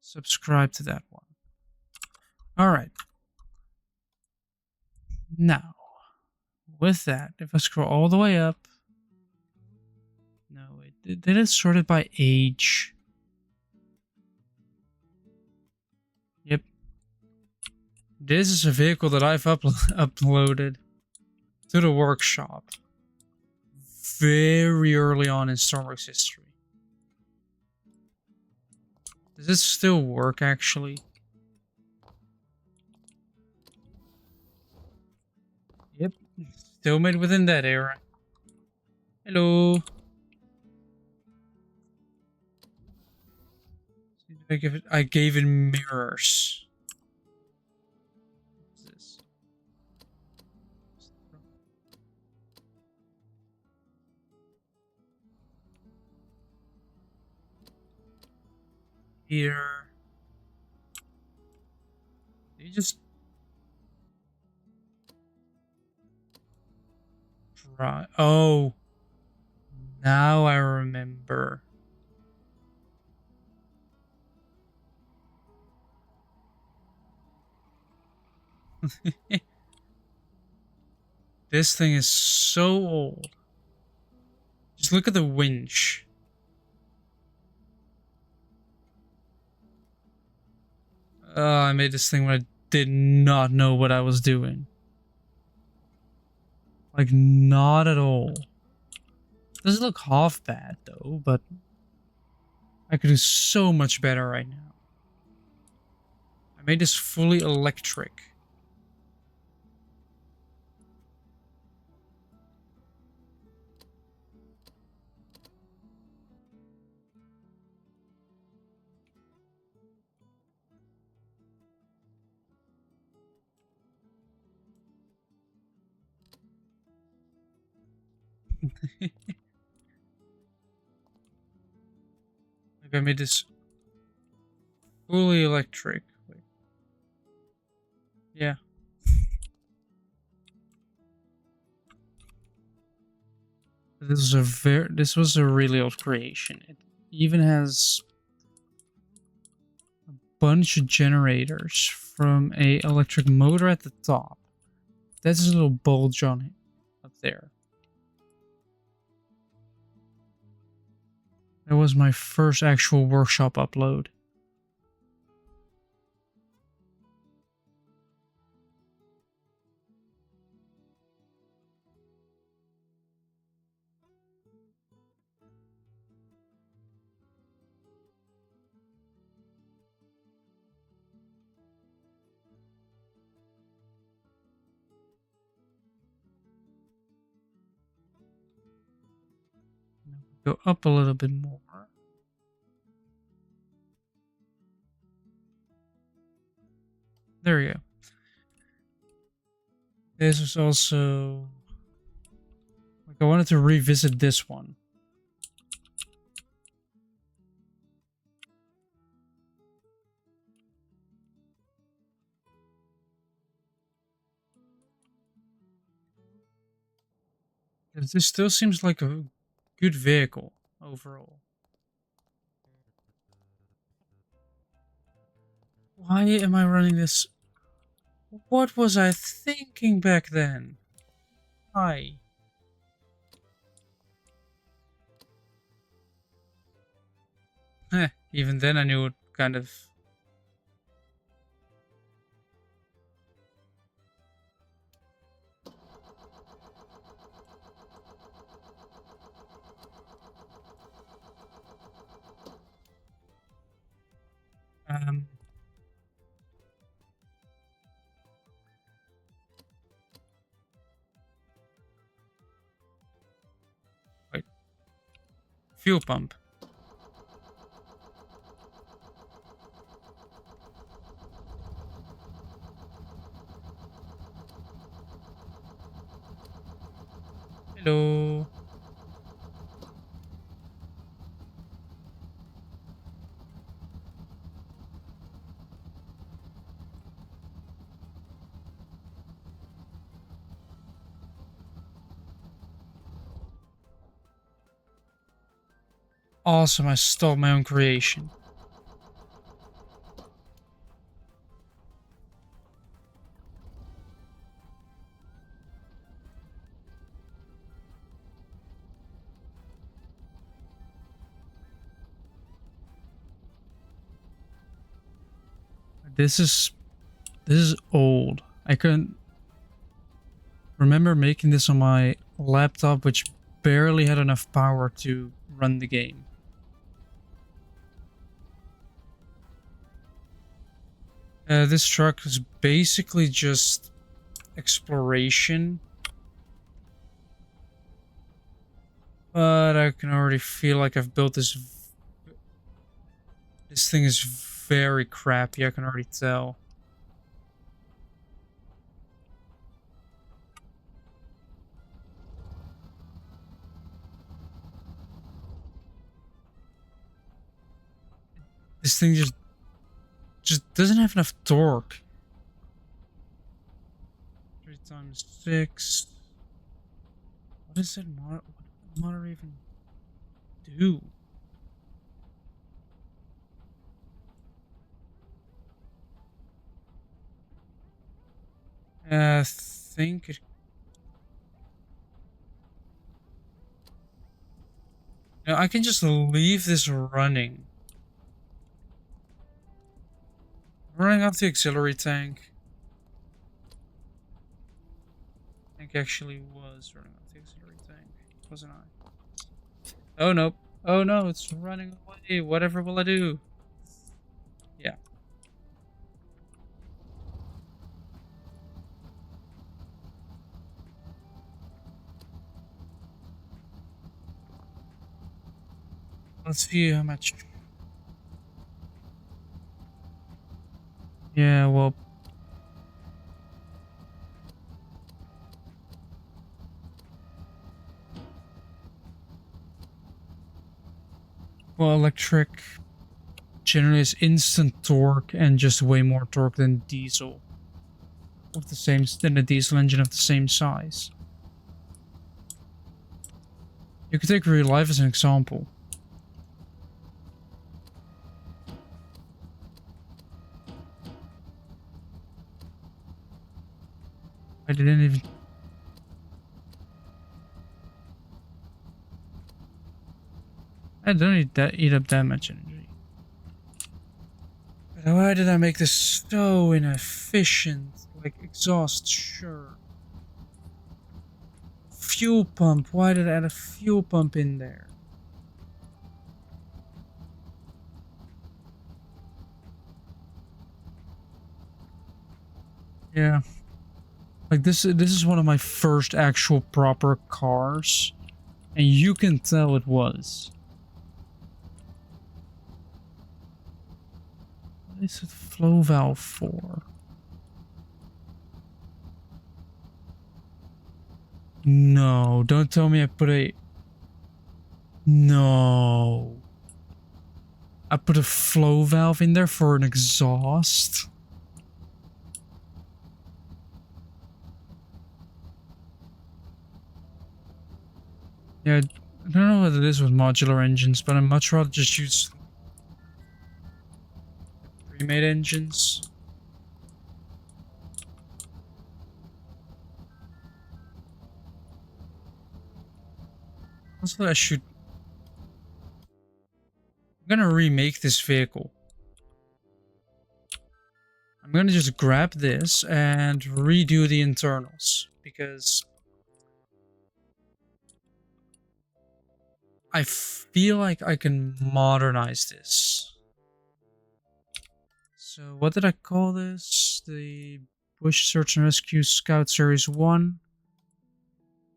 Speaker 1: Subscribe to that one. Alright. Now, with that, if I scroll all the way up... No, did it sort it by age? Yep. This is a vehicle that I've uploaded to the workshop very early on in Starbucks history. Does this still work, actually? Yep. Still made within that era. Hello. I gave it mirrors. What's this? Here. You just try. Oh, now I remember. This thing is so old. Just look at the winch. I made this thing when I did not know what I was doing. Like, not at all. Doesn't look half bad, though, but I could do so much better right now. I made this fully electric. Like, I made this fully electric. Like, yeah. This was a really old creation. It even has a bunch of generators from a electric motor at the top. That's a little bulge on it up there. That was my first actual workshop upload. Go up a little bit more. There we go. This was also I wanted to revisit this one. This still seems like a good vehicle overall. Why am I running this? What was I thinking back then? Hi. Even then I knew it kind of... Um... Wait. Fuel pump. Hello. Awesome, I stole my own creation. This is old. I couldn't remember making this on my laptop, which barely had enough power to run the game. This truck is basically just exploration. But I can already feel like I've built this... This thing is very crappy, I can already tell. This thing just doesn't have enough torque. 3 times 6. What does that motor even do? I think it... No, I can just leave this running. Running off the auxiliary tank. I think actually was running off the auxiliary tank, wasn't I? Oh no. Oh no, it's running away. Whatever will I do? Yeah. Let's see how much. Yeah, well. Well, electric generally has instant torque and just way more torque than diesel. Of the same, than a diesel engine of the same size. You could take real life as an example. I didn't even... I don't need that eat up that much energy. But why did I make this so inefficient? Like exhaust, sure. Fuel pump, why did I add a fuel pump in there? Yeah. Like this is one of my first actual proper cars. And you can tell it was. What is it flow valve for? No, don't tell me I put a... No. I put a flow valve in there for an exhaust. Yeah, I don't know what it is with modular engines, but I'd much rather just use pre-made engines. Also, I should... I'm gonna remake this vehicle. I'm gonna just grab this and redo the internals, because I feel like I can modernize this. So what did I call this? The Bush Search and Rescue Scout Series 1.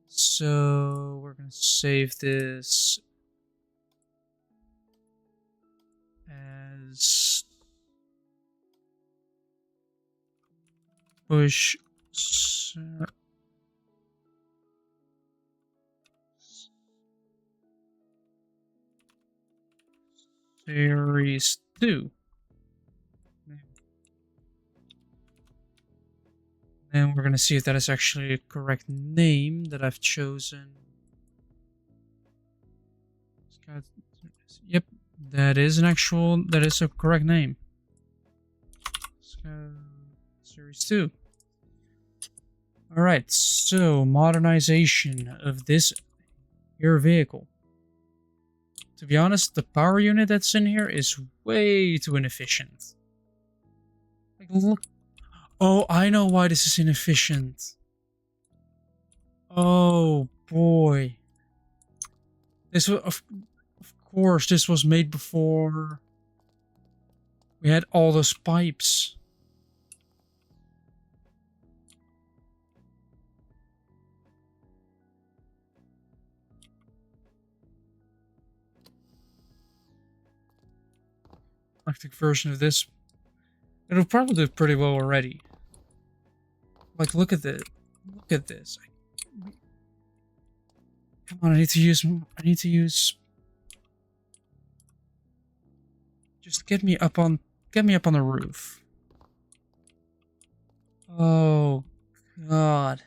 Speaker 1: So we're gonna save this as Bush Series 2. And we're gonna see if that is actually a correct name that I've chosen. Yep, that is a correct name. Series 2. Alright, so modernization of this here vehicle. To be honest, the power unit that's in here is way too inefficient. Like, look. Oh, I know why this is inefficient. Oh boy. This was, of course, this was made before we had all those pipes. Electric version of this. It'll probably do pretty well already. Like, look at this. Look at this. Come on, I need to use... Just get me up on the roof. Oh, God.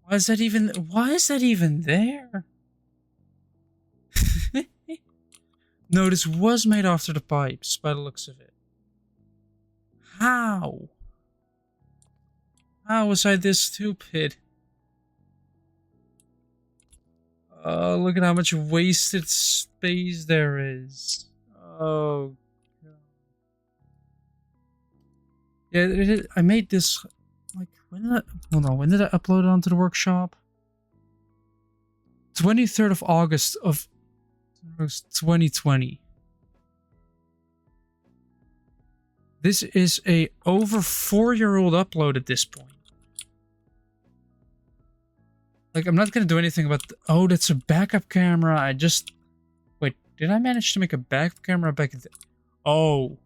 Speaker 1: Why is that even there? No, this was made after the pipes, by the looks of it. How? How was I this stupid? Oh, look at how much wasted space there is. Oh, God. Yeah, I made this, like, when did I upload it onto the workshop? 23rd of August of 2020. This is a over 4-year-old upload at this point. Like, I'm not gonna do anything about oh, that's a backup camera. Wait, did I manage to make a backup camera back in oh.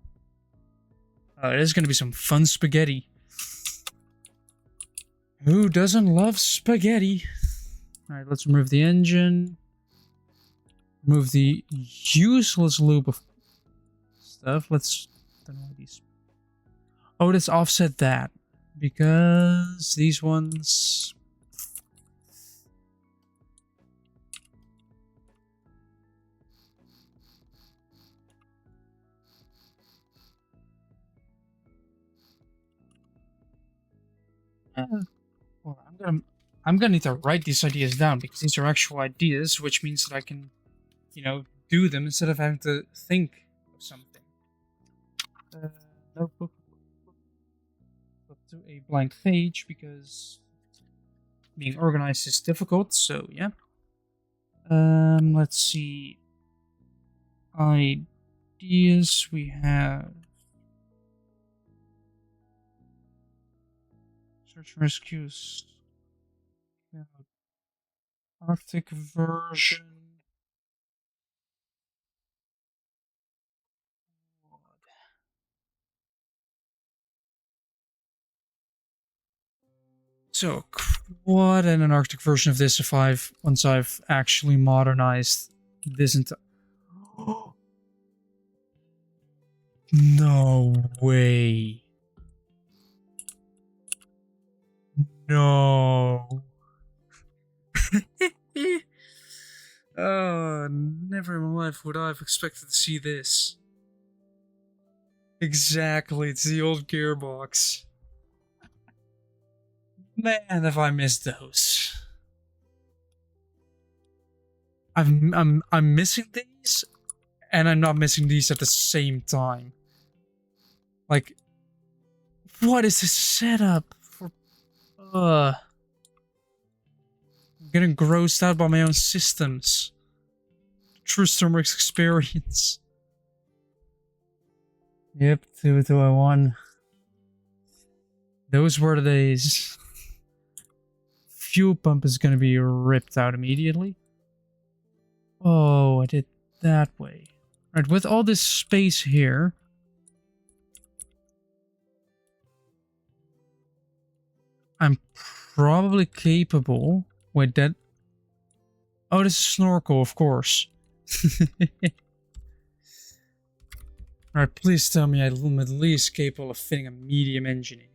Speaker 1: It is gonna be some fun spaghetti. Who doesn't love spaghetti? Alright, let's remove the engine. Remove the useless loop of stuff. Let's... Oh, let's offset that. Because these ones... well, I'm gonna need to write these ideas down because these are actual ideas, which means that I can, do them instead of having to think of something. Notebook to a blank page because being organized is difficult. So yeah. Let's see. Ideas we have. Search and rescues. Arctic version. So, what an Arctic version of this once I've actually modernized this entire... No way. No. Oh, never in my life would I have expected to see this. Exactly, it's the old gearbox. Man, have I missed those. I'm missing these, and I'm not missing these at the same time. Like, what is this setup for? I'm getting grossed out by my own systems. True Stormworks experience. Yep, 2201. Those were the days. Fuel pump is gonna be ripped out immediately. Oh, I did that way. Right, with all this space here, I'm probably capable with that. Oh, this is snorkel, of course. Alright, please tell me I'm at least capable of fitting a medium engine in here.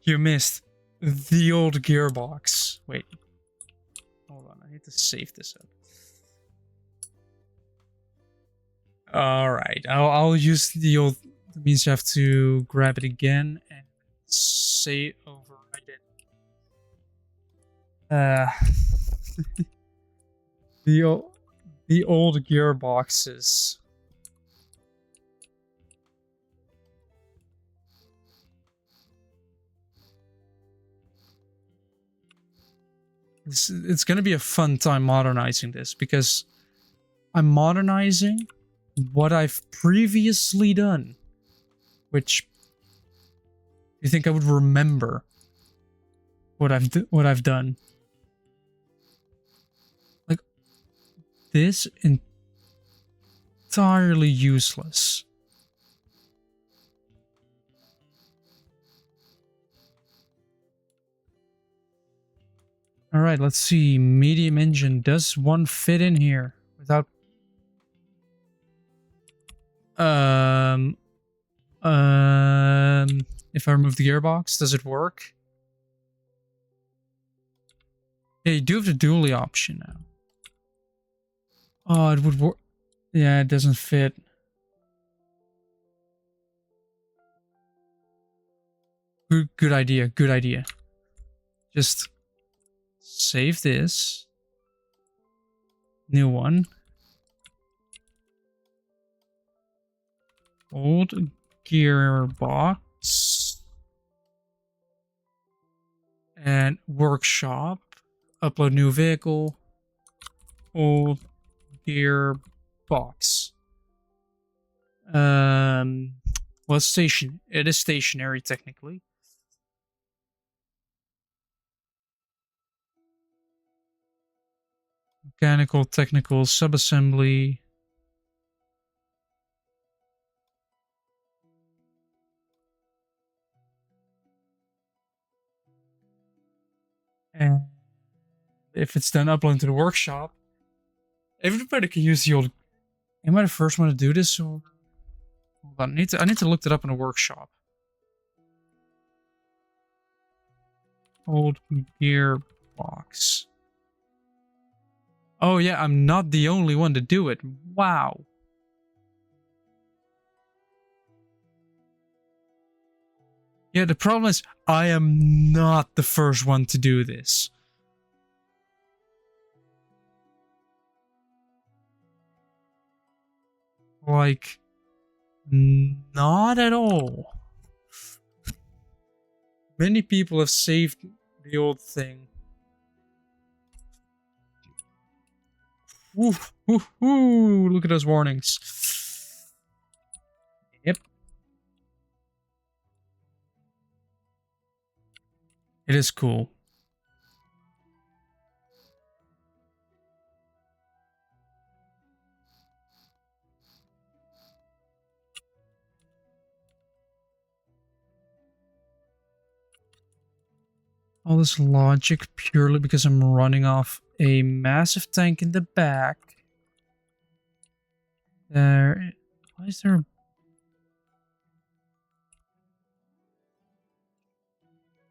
Speaker 1: You missed the old gearbox. Wait. Hold on, I need to save this up. Alright, I'll use the old... That means you have to grab it again and say override it. The old gearboxes. It's gonna be a fun time modernizing this because I'm modernizing what I've previously done, which you think I would remember what I've done. Like, this entirely useless. Alright, let's see. Medium engine. Does one fit in here without... If I remove the gearbox, does it work? Yeah, you do have the dually option now. Oh, it would work. Yeah, it doesn't fit. Good idea, good idea. Just save this. New one. Old gearbox. And workshop. Upload new vehicle. Old gearbox. Well, it is stationary technically. Mechanical, technical, subassembly. And if it's then uploaded to the workshop, everybody can use the old... Am I the first one to do this, or... Hold on, I need to look that up in a workshop. Old gearbox. Oh yeah, I'm not the only one to do it. Wow. Yeah, the problem is I am not the first one to do this. Like, not at all. Many people have saved the old thing. Woo, woo, woo. Look at those warnings. Yep. It is cool. all this logic purely because I'm running off a massive tank in the back. There... Why is there...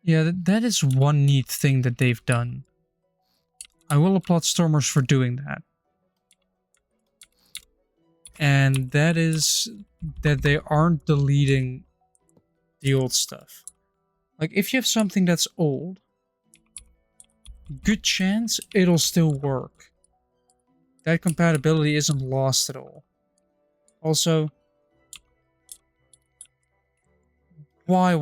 Speaker 1: Yeah, that is one neat thing that they've done. I will applaud Stormers for doing that. And that is that they aren't deleting the old stuff. Like, if you have something that's old, good chance it'll still work. That compatibility isn't lost at all. Also, why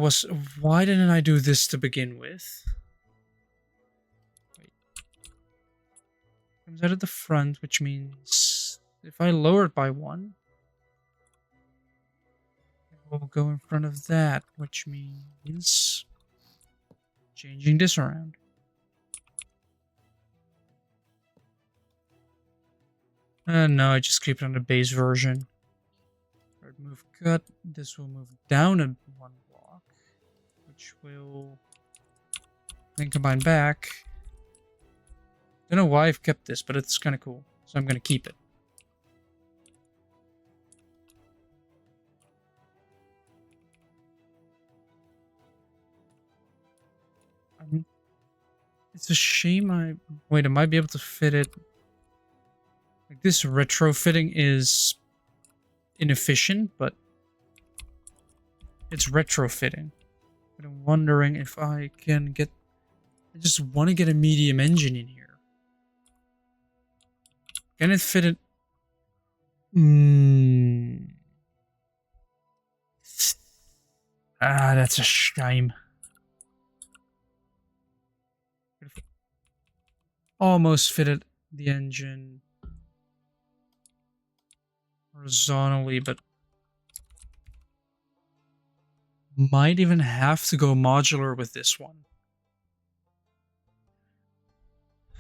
Speaker 1: didn't I do this to begin with? Wait. Comes out of the front, which means if I lower it by 1, it will go in front of that, which means changing this around. No, I just keep it on the base version. Move cut. This will move down 1 block, which will then combine back. Don't know why I've kept this, but it's kind of cool, so I'm gonna keep it. It's a shame I might be able to fit it. Like, this retrofitting is inefficient, but it's retrofitting. But I'm wondering if I can get... I just want to get a medium engine in here. Can it fit it? Ah, that's a shame. Almost fitted the engine horizontally, but might even have to go modular with this one.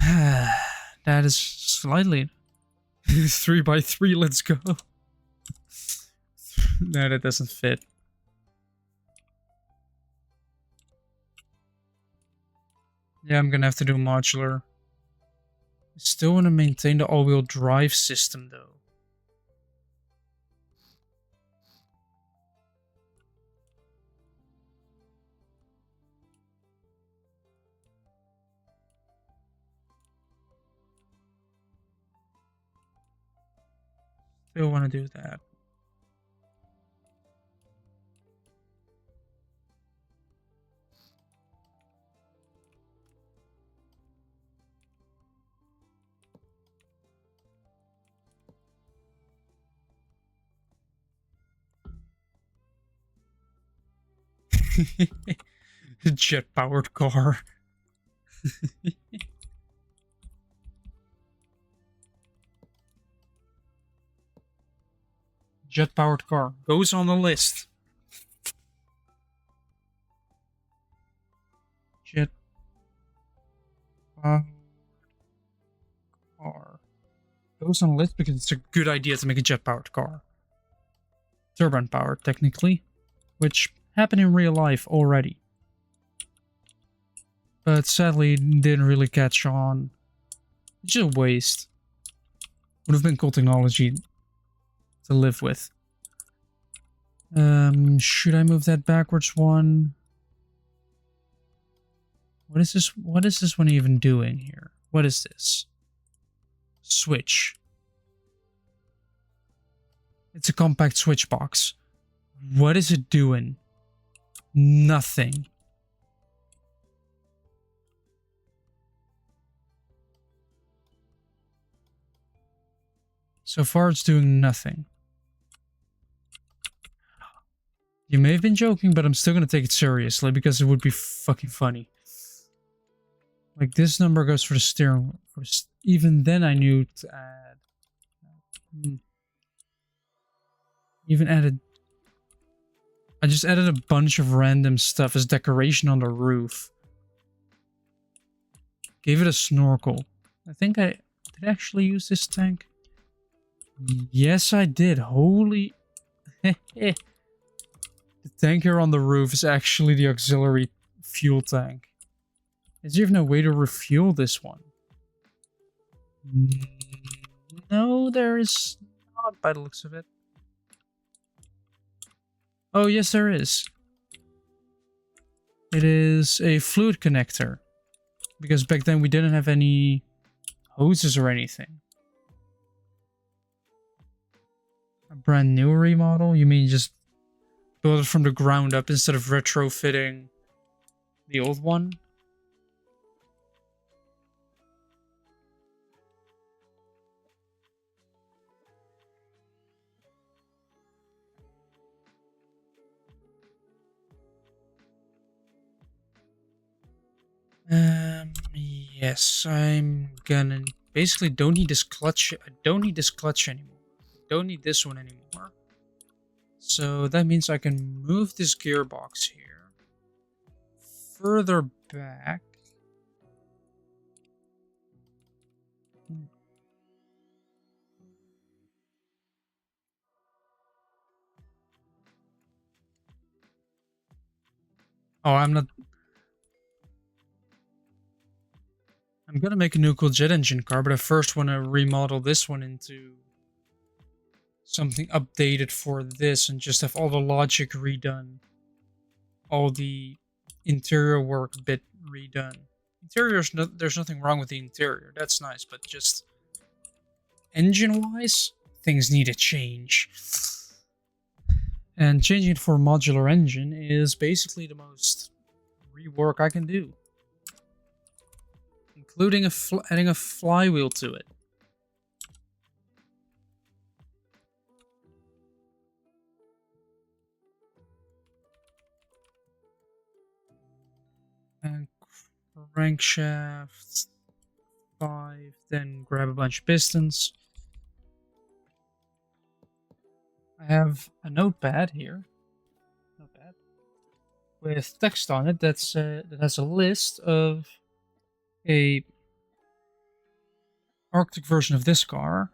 Speaker 1: That is slightly 3x3. Let's go. No, that doesn't fit. Yeah, I'm gonna have to do modular. I still want to maintain the all-wheel drive system, though. Still want to do that. Jet-powered car. Jet-powered car goes on the list. Jet-powered car goes on the list because it's a good idea to make a jet-powered car. Turbine-powered, technically, which happened in real life already. But sadly, didn't really catch on. It's just a waste. Would have been cool technology to live with. Should I move that backwards 1? What is this? What is this one even doing here? What is this? Switch. It's a compact switch box. What is it doing? Nothing. So far, it's doing nothing. You may have been joking, but I'm still gonna take it seriously because it would be fucking funny. Like, this number goes for the steering wheel. Even then, I knew to add. Even added. I just added a bunch of random stuff as decoration on the roof. Gave it a snorkel. I think I did actually use this tank. Yes, I did. Holy. The tank here on the roof is actually the auxiliary fuel tank. Is there even a way to refuel this one? No, there is not by the looks of it. Oh, yes, there is. It is a fluid connector. Because back then we didn't have any hoses or anything. A brand new remodel? You mean just build it from the ground up instead of retrofitting the old one? Yes, I'm gonna basically don't need this clutch. I don't need this clutch anymore. Don't need this one anymore. So that means I can move this gearbox here further back. Oh, I'm not. I'm gonna make a new cool jet engine car, but I first want to remodel this one into something updated for this and just have all the logic redone. All the interior work bit redone. Interior's no, there's nothing wrong with the interior. That's nice, but just engine-wise, things need to change. And changing it for a modular engine is basically the most rework I can do. Including adding a flywheel to it. And crankshaft 5, then grab a bunch of pistons. I have a notepad here. Notepad. With text on it that has a list of a Arctic version of this car,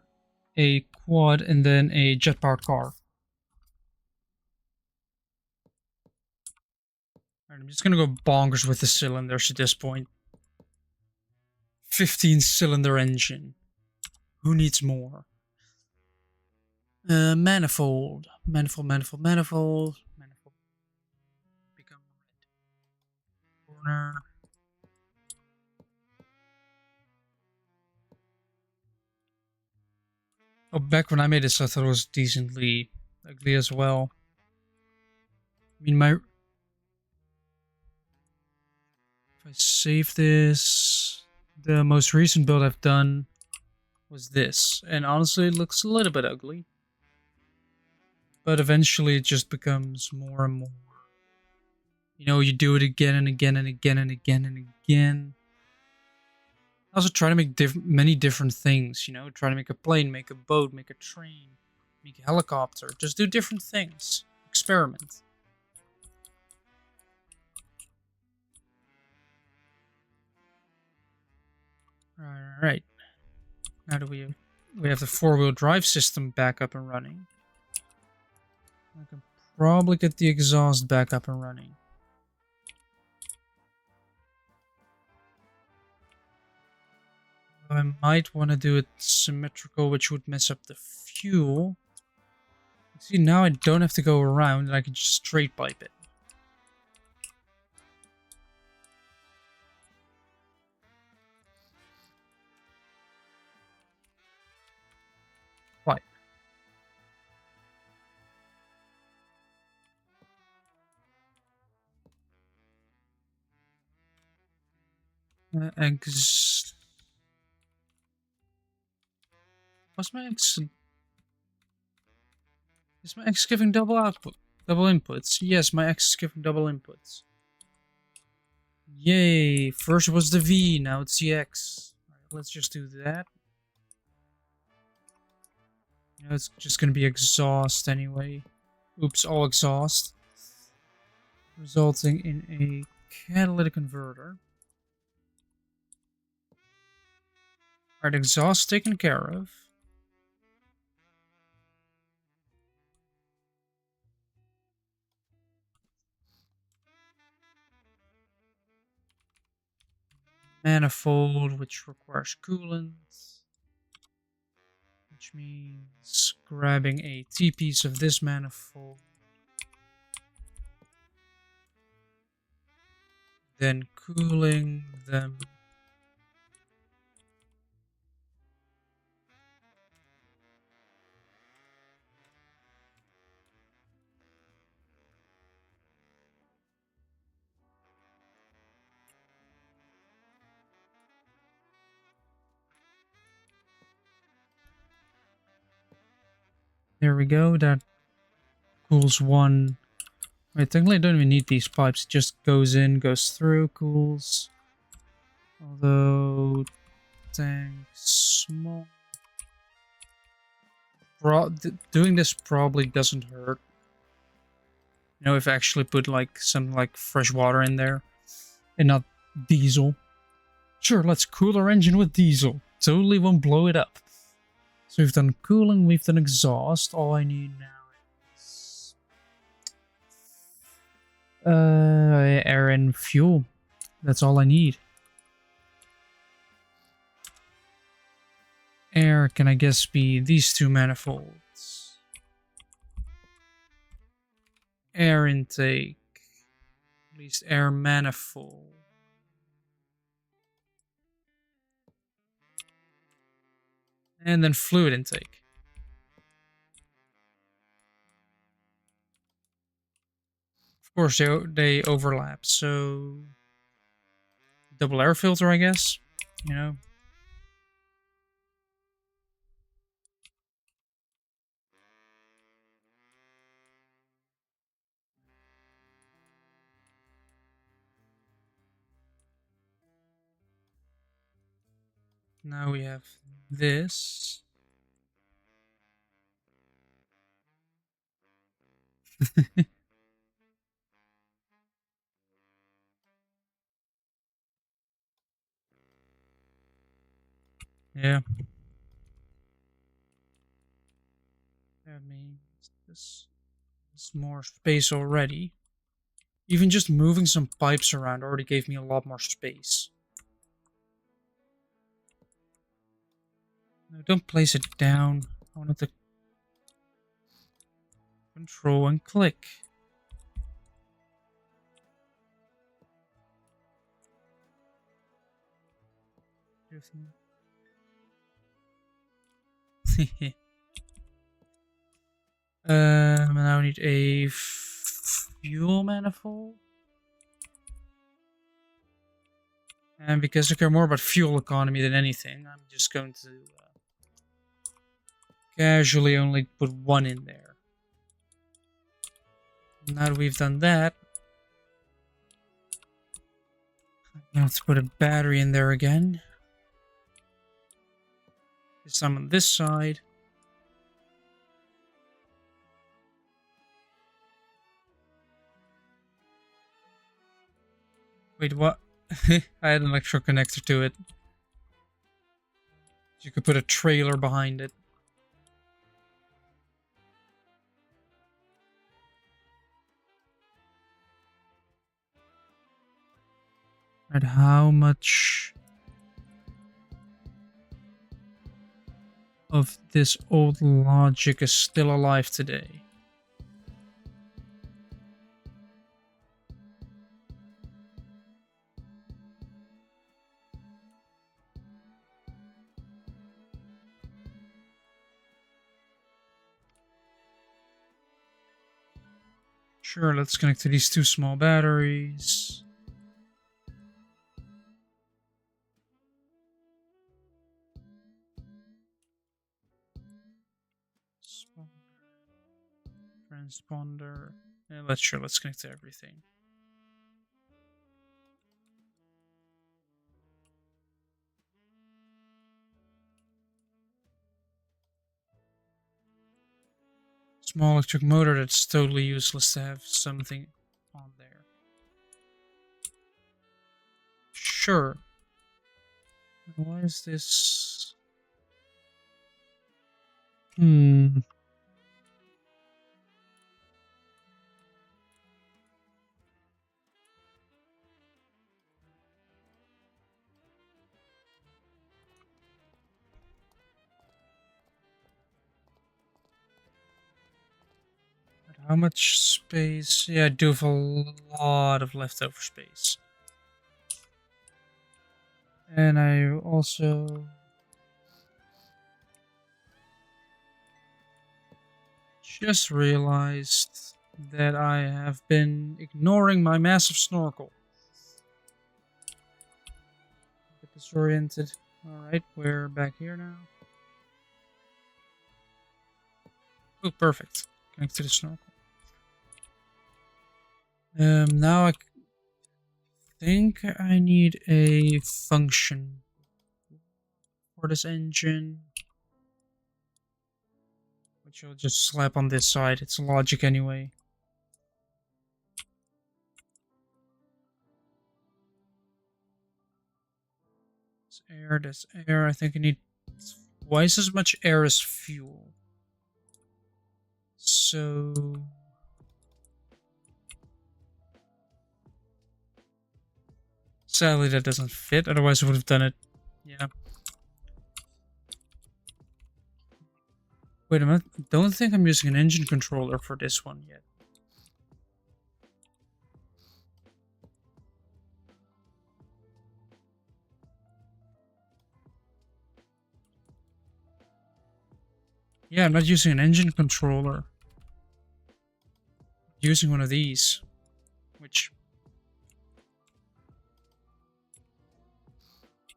Speaker 1: a quad, and then a jet-powered car. Alright, I'm just gonna go bonkers with the cylinders at this point. 15-cylinder engine. Who needs more? Manifold. Manifold. Become red. Corner. Oh, back when I made this, I thought it was decently ugly as well. I mean, if I save this, the most recent build I've done was this, and honestly, it looks a little bit ugly. But eventually, it just becomes more and more. You know, you do it again and again and again and again and again. I also try to make many different things, you know, try to make a plane, make a boat, make a train, make a helicopter. Just do different things. Experiment. Alright. Now that we have the 4-wheel drive system back up and running. I can probably get the exhaust back up and running. I might want to do it symmetrical, which would mess up the fuel. See, now I don't have to go around, and I can just straight pipe it. Pipe. What's my X? Is my X giving double output? Double inputs? Yes, my X is giving double inputs. Yay! First was the V, now it's the X. Right, let's just do that. You know, it's just gonna be exhaust anyway. Oops, all exhaust. Resulting in a catalytic converter. Alright, exhaust taken care of. manifold, which requires coolant, which means grabbing a T-piece of this manifold, then cooling them. There we go, that cools one. Wait, technically I don't even need these pipes, it just goes in, goes through, cools. Although, tank small. Doing this probably doesn't hurt. You know, if I actually put like some like fresh water in there and not diesel. Sure, let's cool our engine with diesel. Totally won't blow it up. So we've done cooling, we've done exhaust. All I need now is air and fuel. That's all I need. Air can, I guess, be these two manifolds. Air intake. At least air manifold. And then fluid intake. Of course, they overlap, so double air filter, I guess. You know. Now we have this. Yeah. That means this is more space already. Even just moving some pipes around already gave me a lot more space. No, don't place it down. I wanted to control and click. Now I need a fuel manifold. And because I care more about fuel economy than anything, I'm just going to casually only put one in there. Now that we've done that, I have to put a battery in there again. There's some on this side. Wait, what? I had an electrical connector to it. You could put a trailer behind it. And how much of this old logic is still alive today? Sure, let's connect to these two small batteries. Transponder. Yeah, let's connect to everything. Small electric motor, that's totally useless to have something on there. Sure. Why is this? How much space? Yeah, I do have a lot of leftover space. And I also just realized that I have been ignoring my massive snorkel. Get disoriented. Alright, we're back here now. Oh, perfect. Connect to the snorkel. Now I think I need a function for this engine, which I'll just slap on this side. It's logic anyway. This air, this air. I think I need twice as much air as fuel. So sadly that doesn't fit, otherwise I would have done it. Yeah. Wait a minute, I don't think I'm using an engine controller for this one yet. Yeah, I'm not using an engine controller. I'm using one of these, which...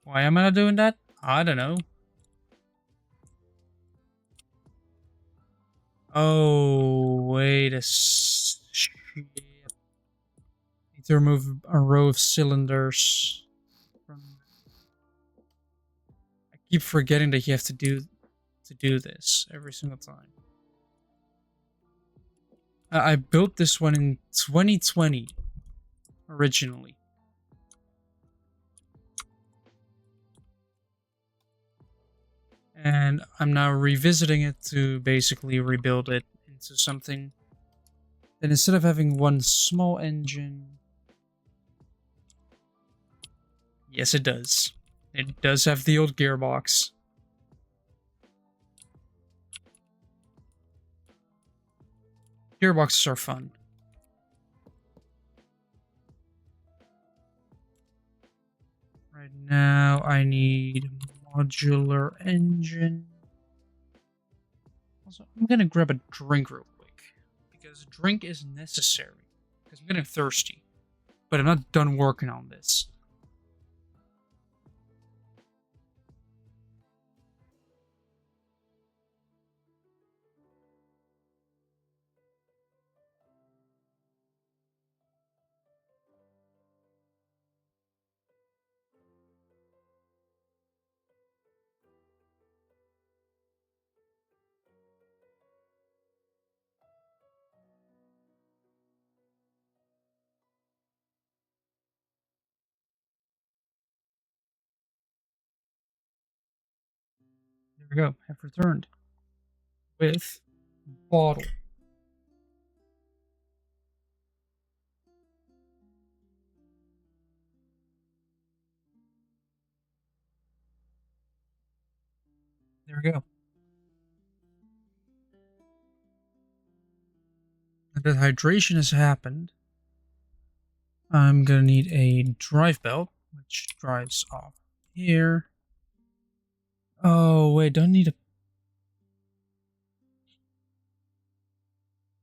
Speaker 1: Why am I not doing that? I don't know. Oh, wait a shit. Need to remove a row of cylinders. I keep forgetting that you have to do this every single time. I built this one in 2020 originally. And I'm now revisiting it to basically rebuild it into something. Then instead of having one small engine... Yes, it does. It does have the old gearbox. Gearboxes are fun. Right now, I need modular engine. Also, I'm gonna grab a drink real quick, because a drink is necessary, because I'm getting thirsty. But I'm not done working on this. There we go. Have returned with bottle. There we go. The hydration has happened. I'm gonna need a drive belt, which drives off here. Oh wait, don't need a...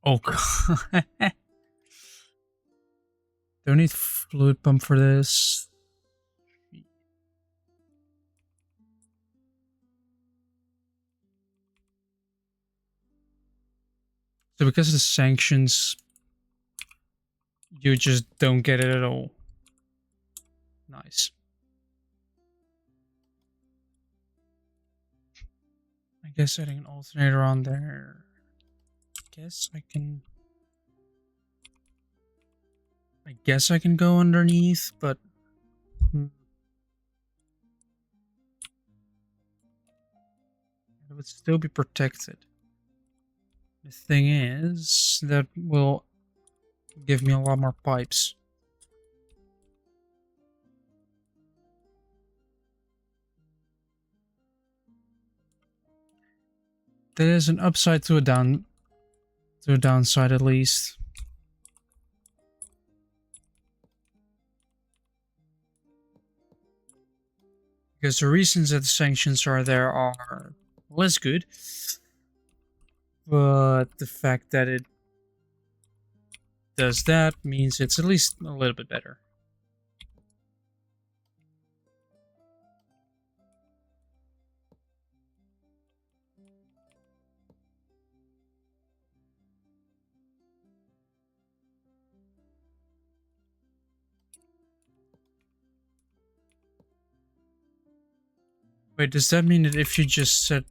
Speaker 1: Oh god. Don't need fluid pump for this. So because of the sanctions, you just don't get it at all. Nice. I guess adding an alternator on there. Guess I can go underneath, but it would still be protected. The thing is, that will give me a lot more pipes. There's an upside to a To a downside at least. Because the reasons that the sanctions are there are less good. But the fact that it does that means it's at least a little bit better. Wait, does that mean that if you just set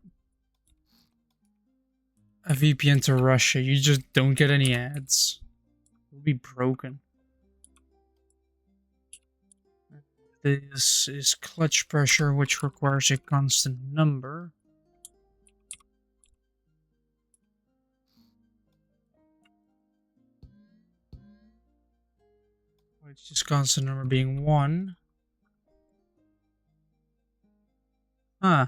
Speaker 1: a VPN to Russia, you just don't get any ads? It will be broken. This is clutch pressure, which requires a constant number. It's just constant number being 1. Huh.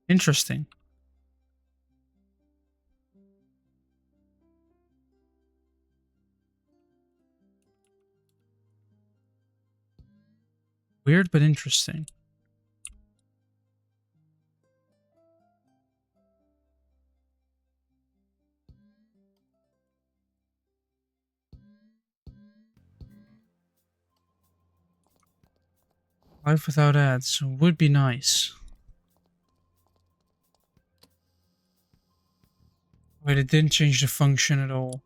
Speaker 1: Interesting. Weird, but interesting. Life without ads would be nice. Wait, it didn't change the function at all.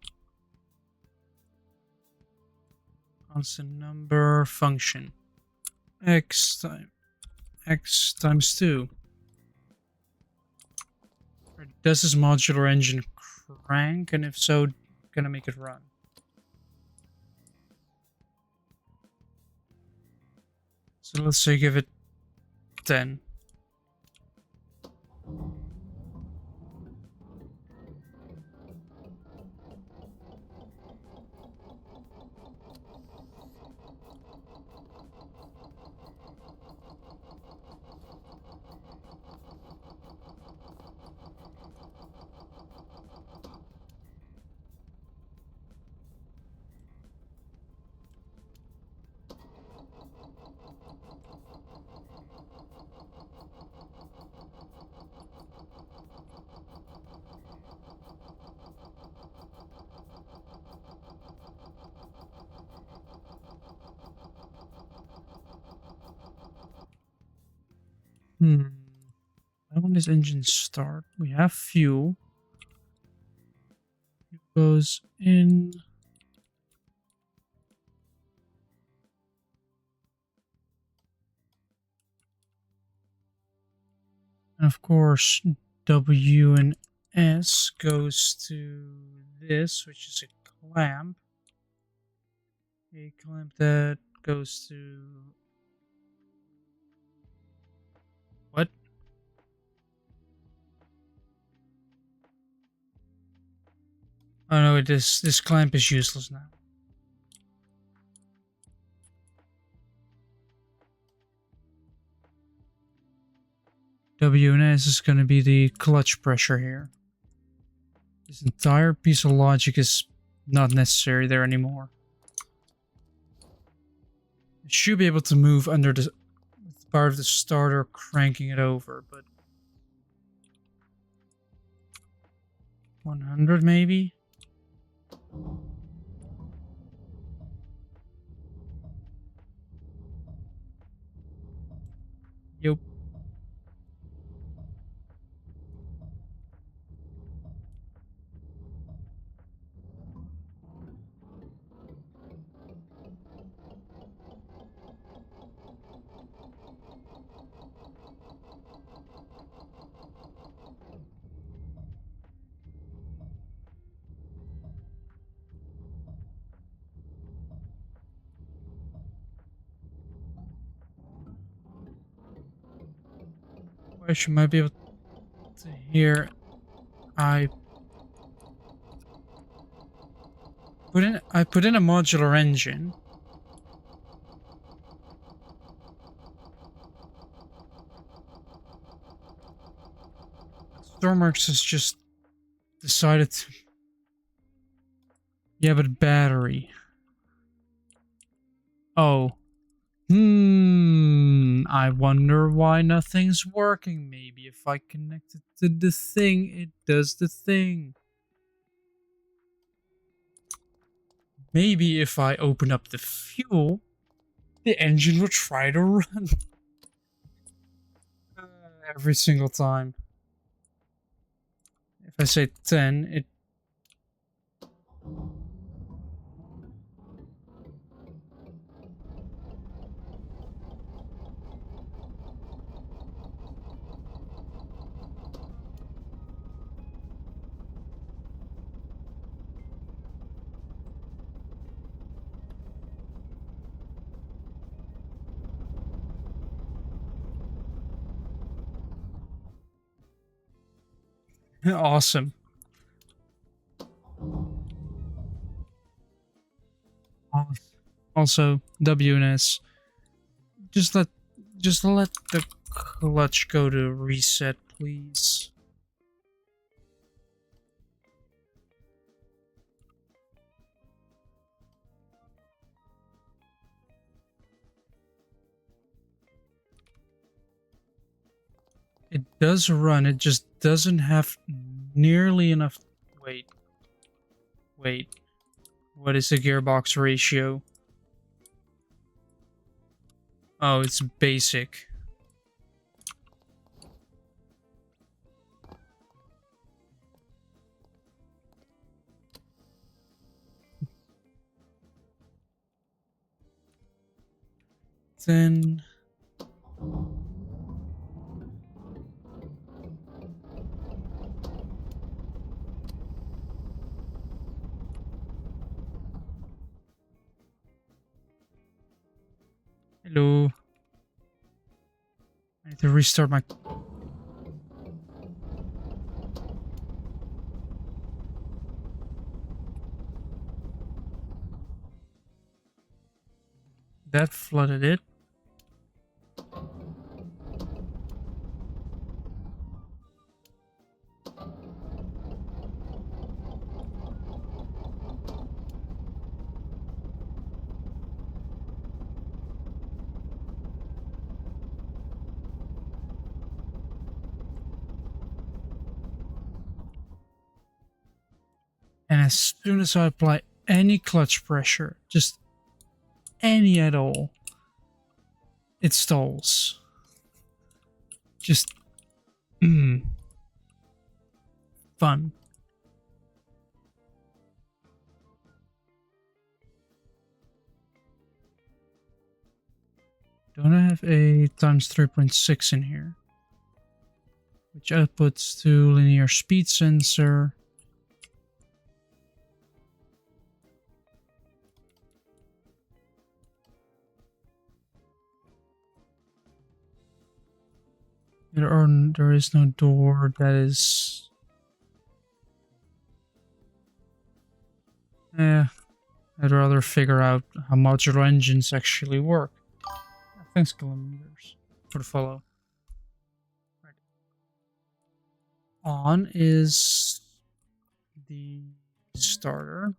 Speaker 1: Constant number function. X times 2. Does this modular engine crank? And if so, gonna make it run. So let's say give it 10. When does engine start? We have fuel. It goes in. And of course, W and S goes to this, which is a clamp. A clamp that goes to... What? Oh no, this clamp is useless now. W and S is going to be the clutch pressure here. This entire piece of logic is not necessary there anymore. It should be able to move under the part of the starter cranking it over, but 100 maybe? Yep. You might be able to hear. I put in a modular engine. Stormworks is just decided to... Yeah, but battery. Oh. I wonder why nothing's working. Maybe if I connect it to the thing, it does the thing. Maybe if I open up the fuel, the engine will try to run. Every single time. If I say 10, it... Awesome. Also, WNS. Just let the clutch go to reset, please. It does run, it just doesn't have nearly enough... Wait. What is the gearbox ratio? Oh, it's basic. Then... Hello. I need to restart my... That flooded it. And as soon as I apply any clutch pressure, just any at all, it stalls. Just... fun. Don't I have a times 3.6 in here? Which outputs to linear speed sensor. There is no door that is... I'd rather figure out how modular engines actually work. Thanks, kilometers, for the follow. Right. On is the starter.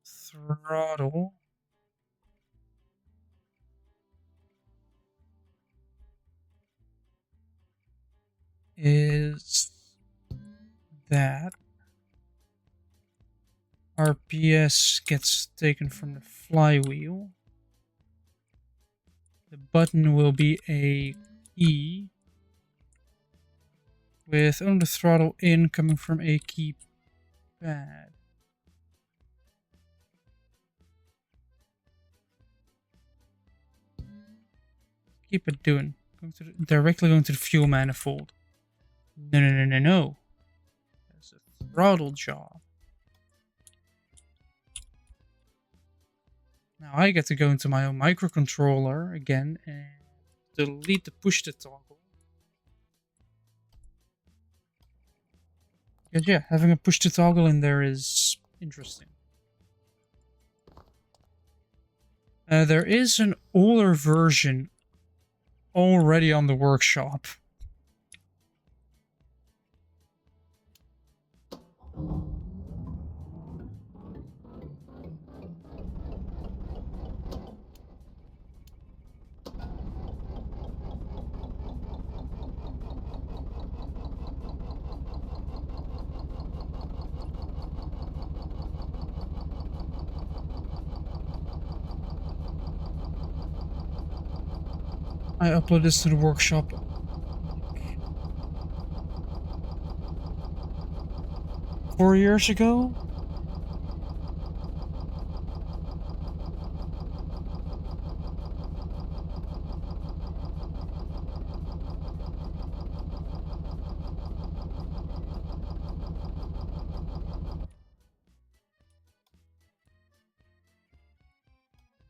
Speaker 1: Throttle. Is that RPS gets taken from the flywheel. The button will be a E with only the throttle in coming from a keypad. Keep it doing. Directly going to the fuel manifold. No. That's a throttle job. Now I get to go into my own microcontroller again and delete the push to toggle. Because yeah, having a push to toggle in there is interesting. There is an older version already on the workshop. I uploaded this to the workshop like 4 years ago.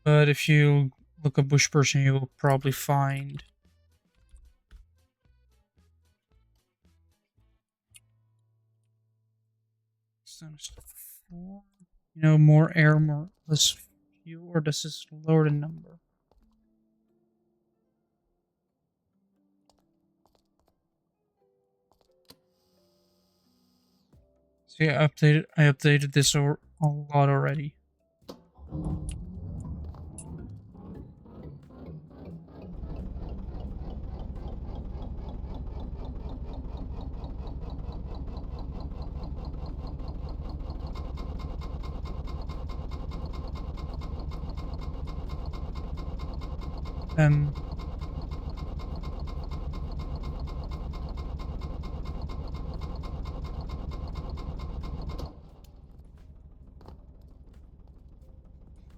Speaker 1: But if you look up bush person, you will probably find more air, more less fuel, or does this lower the number? So yeah, I updated this a lot already.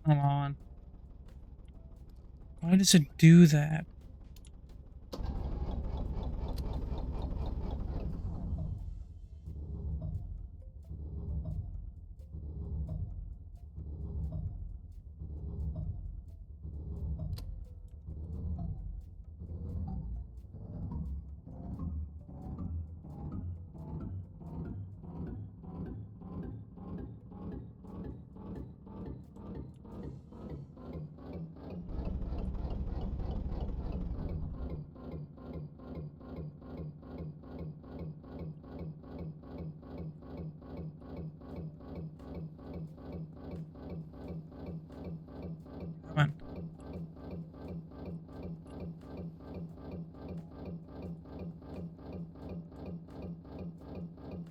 Speaker 1: Come on. Why does it do that? Come on.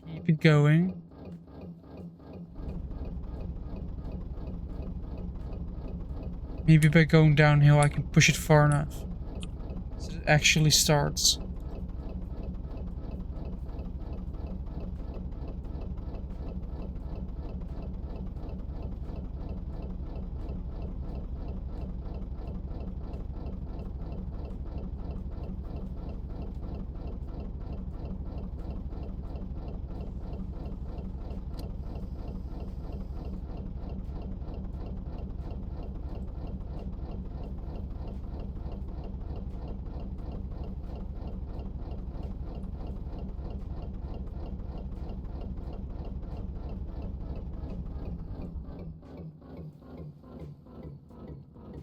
Speaker 1: Keep it going. Maybe by going downhill I can push it far enough so it actually starts.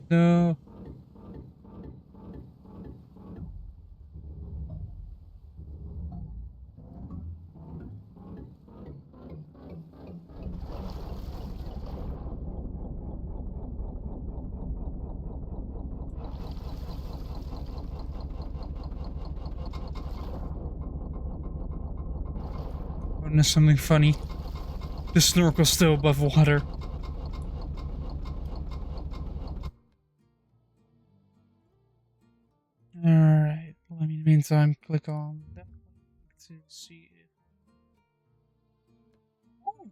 Speaker 1: No. Oh, there's something funny. The snorkel's still above water. Alright, let me in the meantime click on that to see if... Oh,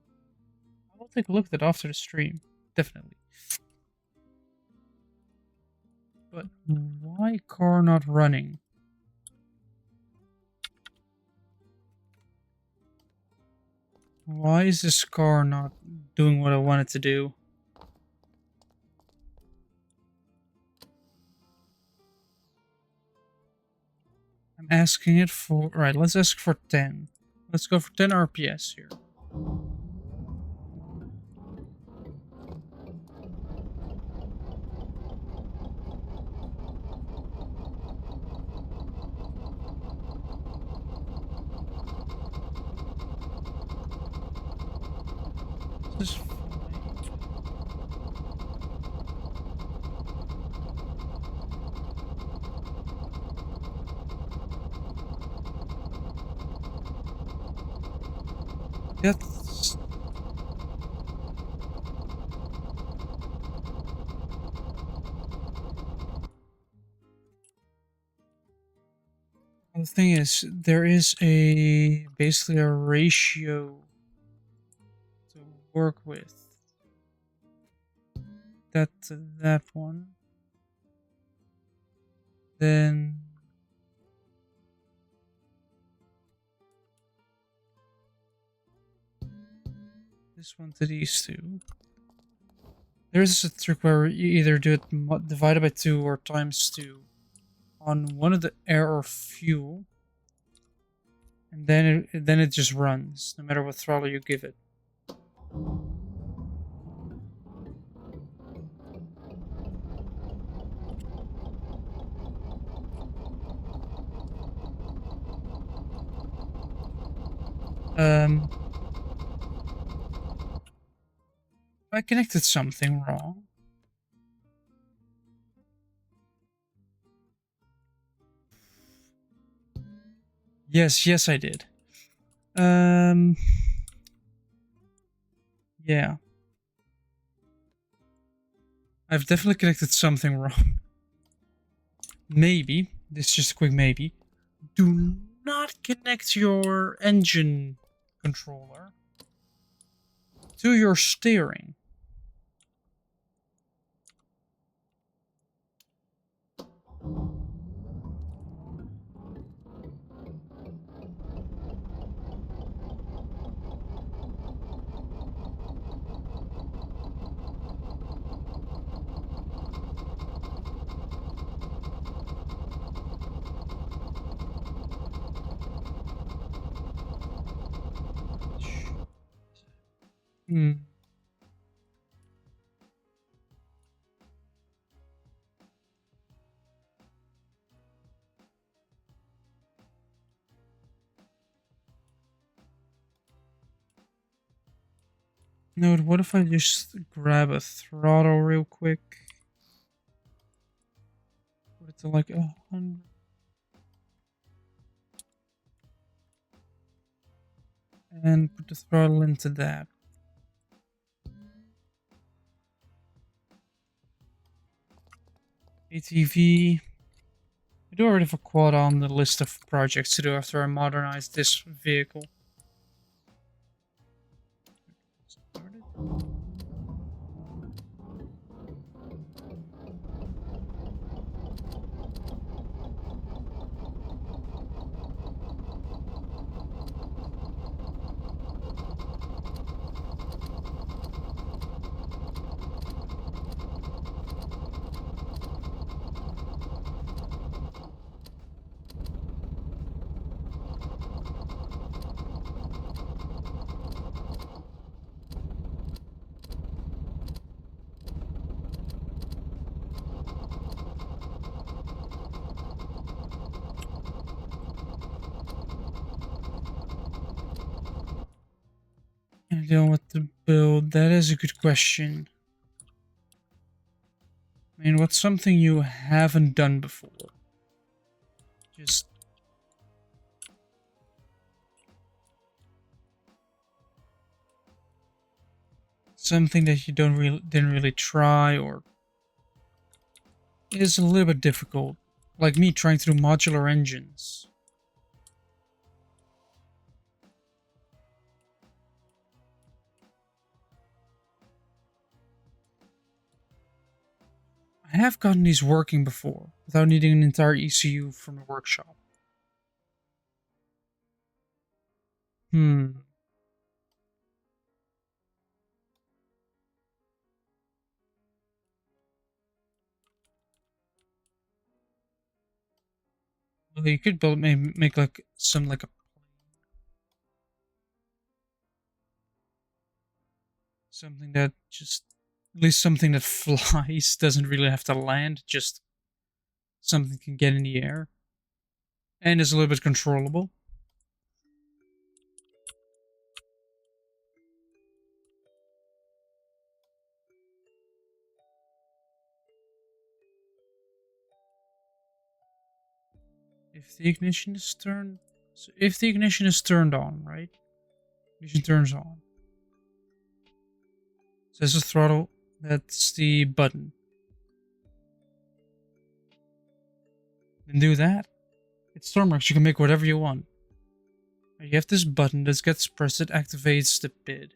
Speaker 1: I'll take a look at it after the stream. Definitely. But why car not running? Why is this car not doing what I want it to do? I'm asking it for... Right, let's ask for 10. Let's go for 10 RPS here. This is fine. That's... thing is, there is basically a ratio to work with. That one. Then this one to these two. There's a trick where you either do it divided by 2 or times 2 on one of the air or fuel, and then it just runs no matter what throttle you give it. I connected something wrong. Yes, I did. Yeah. I've definitely connected something wrong. Maybe, this is just a quick maybe, do not connect your engine controller to your steering. No, what if I just grab a throttle real quick? Put it to like 100. And put the throttle into that. ATV. I do already have a quad on the list of projects to do after I modernize this vehicle. Started. And dealing with the build, that is a good question. I mean, what's something you haven't done before? Just something that you didn't really try, or is a little bit difficult, like me trying to do modular engines. I have gotten these working before without needing an entire ECU from the workshop. Well, you could build, maybe make like a something that just, at least something that flies, doesn't really have to land, just something can get in the air and is a little bit controllable. If the ignition is turned, so if the ignition is turned on, right? Ignition turns on. So there's a throttle, that's the button. Then do that. It's Stormworks, you can make whatever you want. You have this button that gets pressed, it activates the bid.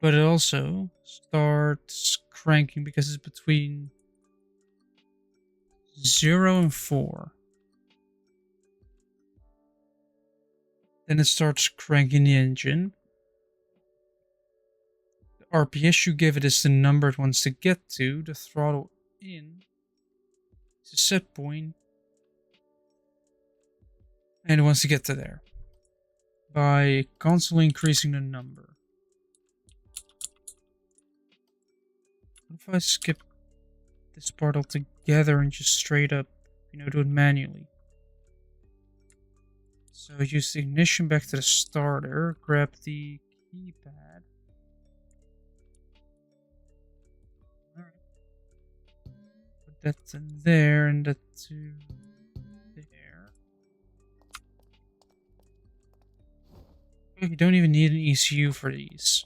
Speaker 1: But it also starts cranking because it's between 0 and 4. Then it starts cranking the engine. The RPS you give it is the number it wants to get to. The throttle in is a set point. And it wants to get to there by constantly increasing the number. What if I skip this part altogether and just straight up, do it manually? So use the ignition back to the starter, grab the keypad. Alright. Put that to there and that to there. You don't even need an ECU for these.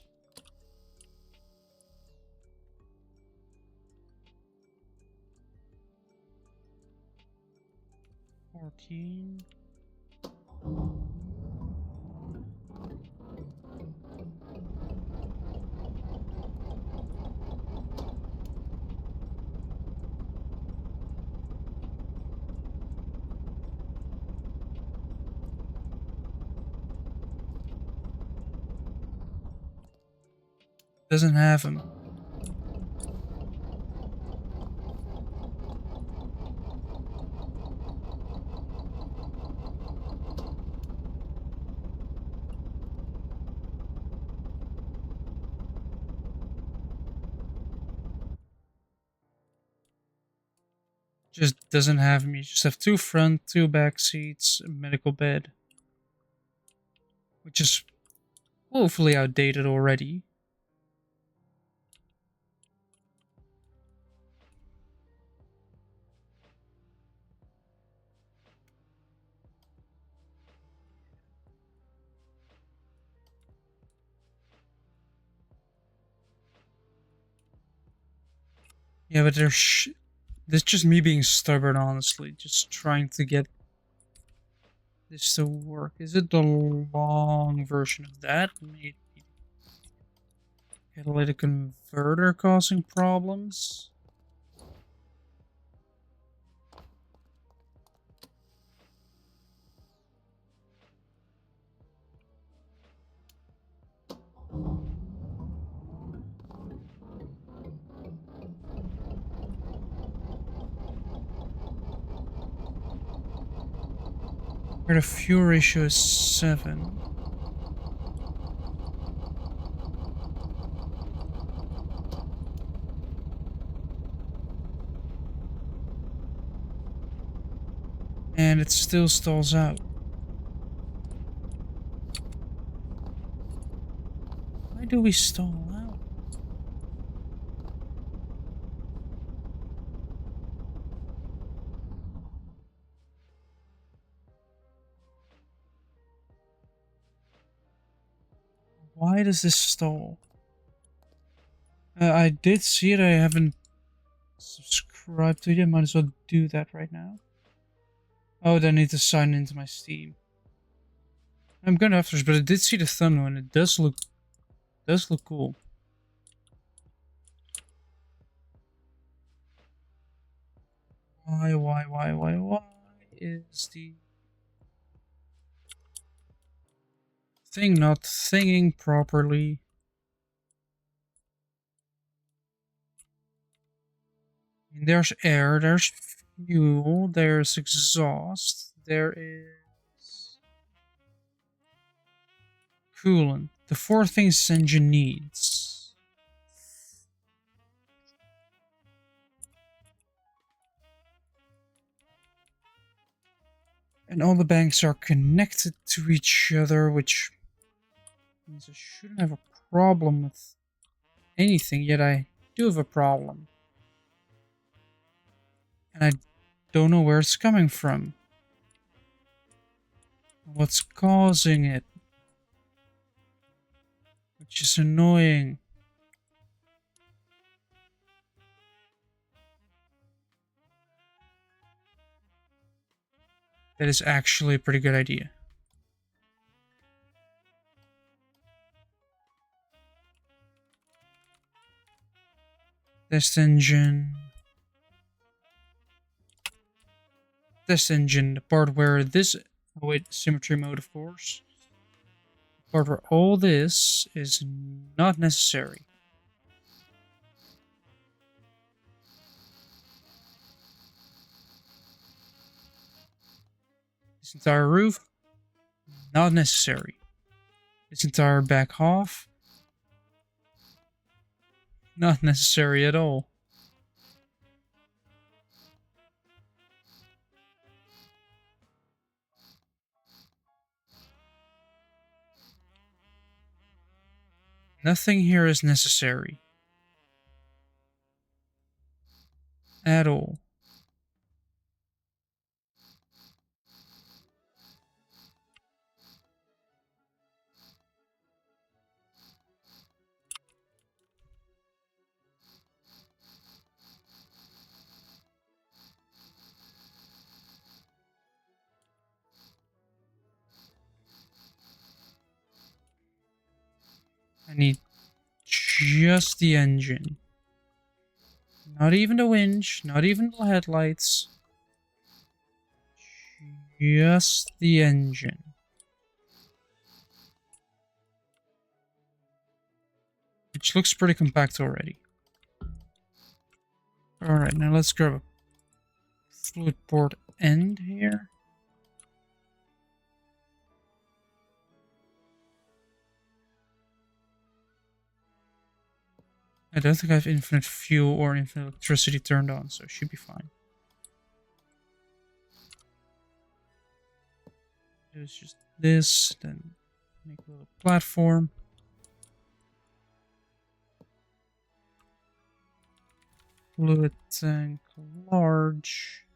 Speaker 1: Doesn't have him. Just doesn't have him. You just have 2 front, 2 back seats, a medical bed. Which is woefully outdated already. Yeah, but there's this is just me being stubborn, honestly. Just trying to get this to work. Is it the long version of that? Maybe. Catalytic converter causing problems? Where the fuel ratio is 7. And it still stalls out. Why do we stall out? Why does this stall? I did see it. I haven't subscribed to it yet. Might as well do that right now. Oh, then I need to sign into my Steam. I'm gonna after, but I did see the thumbnail and it does look cool. Why is the thing not thinging properly? There's air, there's fuel, there's exhaust, there is coolant. The 4 things this engine needs. And all the banks are connected to each other, which means I shouldn't have a problem with anything, yet I do have a problem. And I don't know where it's coming from. What's causing it? Which is annoying. That is actually a pretty good idea. Test engine. Test engine, the part where this... Oh wait, symmetry mode, of course. The part where all this is not necessary. This entire roof, not necessary. This entire back half, not necessary at all. Nothing here is necessary. At all. I need just the engine. Not even the winch, not even the headlights. Just the engine. Which looks pretty compact already. Alright, now let's grab a fluid port end here. I don't think I have infinite fuel or infinite electricity turned on, so it should be fine. It's just this, then make a little platform. Fluid tank large.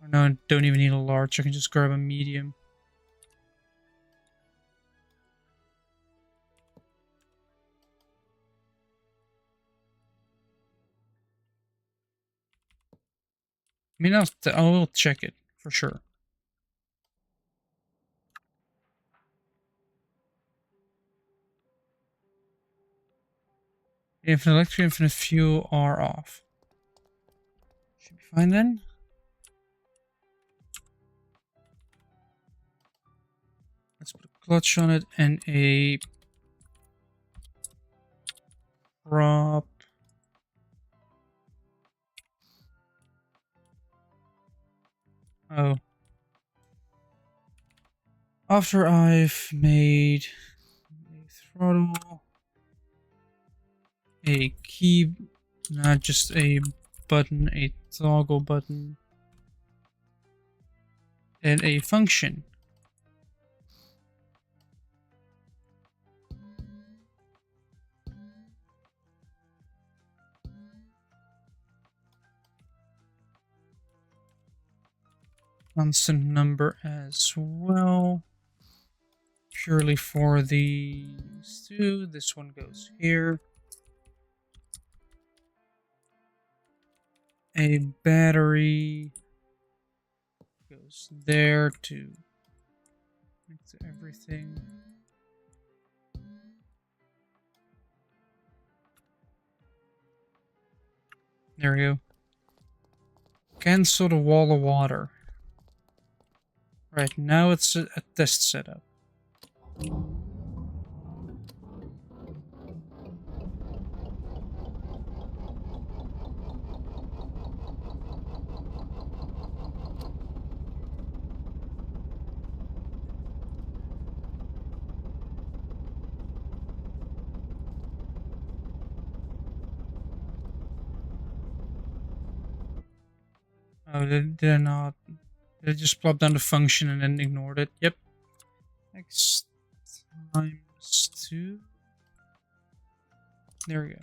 Speaker 1: Oh, no, I don't even need a large, I can just grab a medium. I mean, I will check it for sure. Infinite electric, infinite fuel are off. Should be fine then. Let's put a clutch on it and a prop. Oh. After I've made a throttle, a key, not just a button, a toggle button, and a function. Constant number as well. Purely for these two. This one goes here. A battery goes there to connect to everything. There we go. Cancel the wall of water. Right, now it's a test setup. Oh, did I not? Did I just plop down the function and then ignored it? Yep. X times 2. There we go.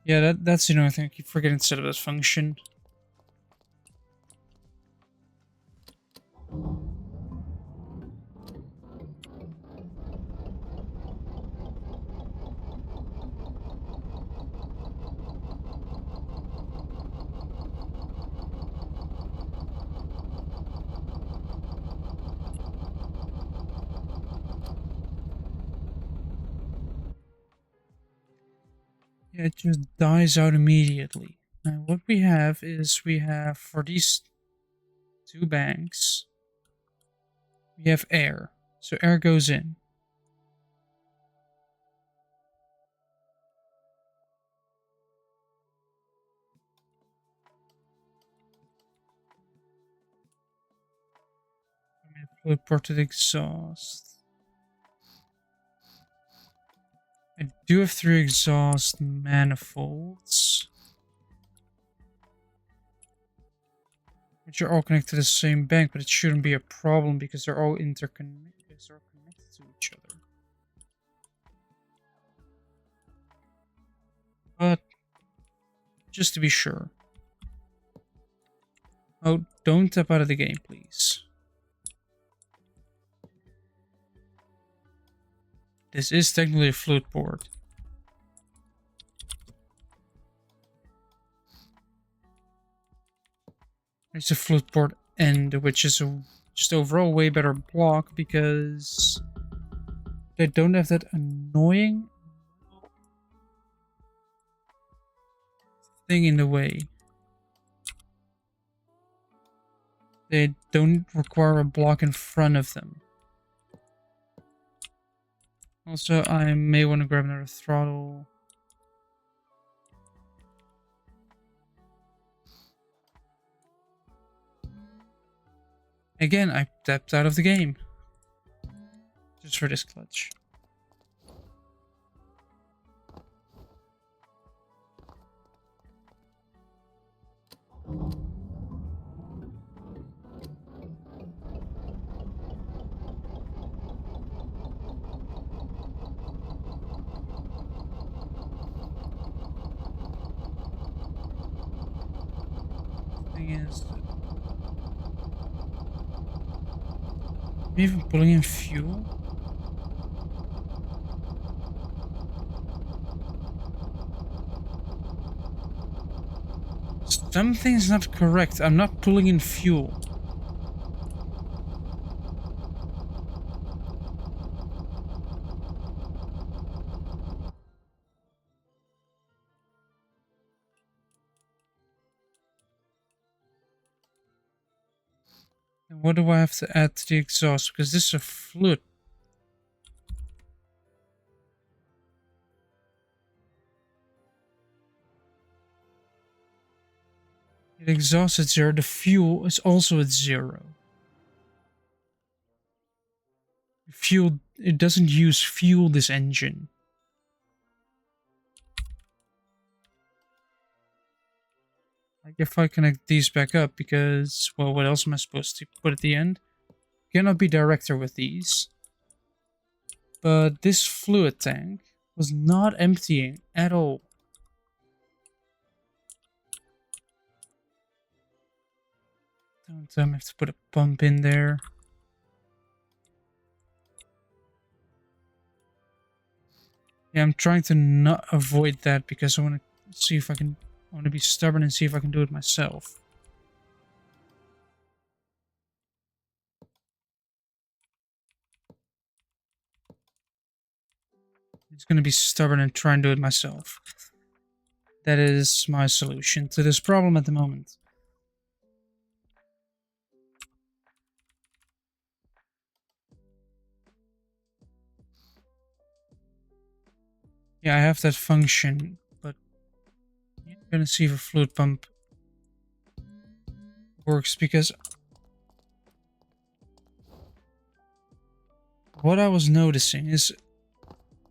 Speaker 1: Yeah, that's the only thing I keep forgetting to set up this function. it just dies out immediately. Now what we have is for these two banks, we have air. So air goes in. Fluid ported exhaust. I do have 3 exhaust manifolds, which are all connected to the same bank, but it shouldn't be a problem because they're all interconnected. They're all connected to each other. But just to be sure. Oh, don't tap out of the game, please. This is technically a fluid port. It's a fluid port end, which is a just overall way better block because they don't have that annoying thing in the way. They don't require a block in front of them. Also, I may want to grab another throttle. Again, I tapped out of the game. Just for this clutch. Thing is, am I even pulling in fuel? Something's not correct. I'm not pulling in fuel. And what do I have to add to the exhaust? Because this is a fluid. The exhaust at 0. The fuel is also at 0. Fuel, it doesn't use fuel, this engine. Like if I connect these back up, because, well, what else am I supposed to put at the end? Cannot be director with these. But this fluid tank was not emptying at all. Don't tell me I have to put a pump in there. Yeah, I'm trying to not avoid that because I want to see if I can. I want to be stubborn and see if I can do it myself. I'm just going to be stubborn and try and do it myself. That is my solution to this problem at the moment. Yeah, I have that function, but I'm gonna see if a fluid pump works because what I was noticing is,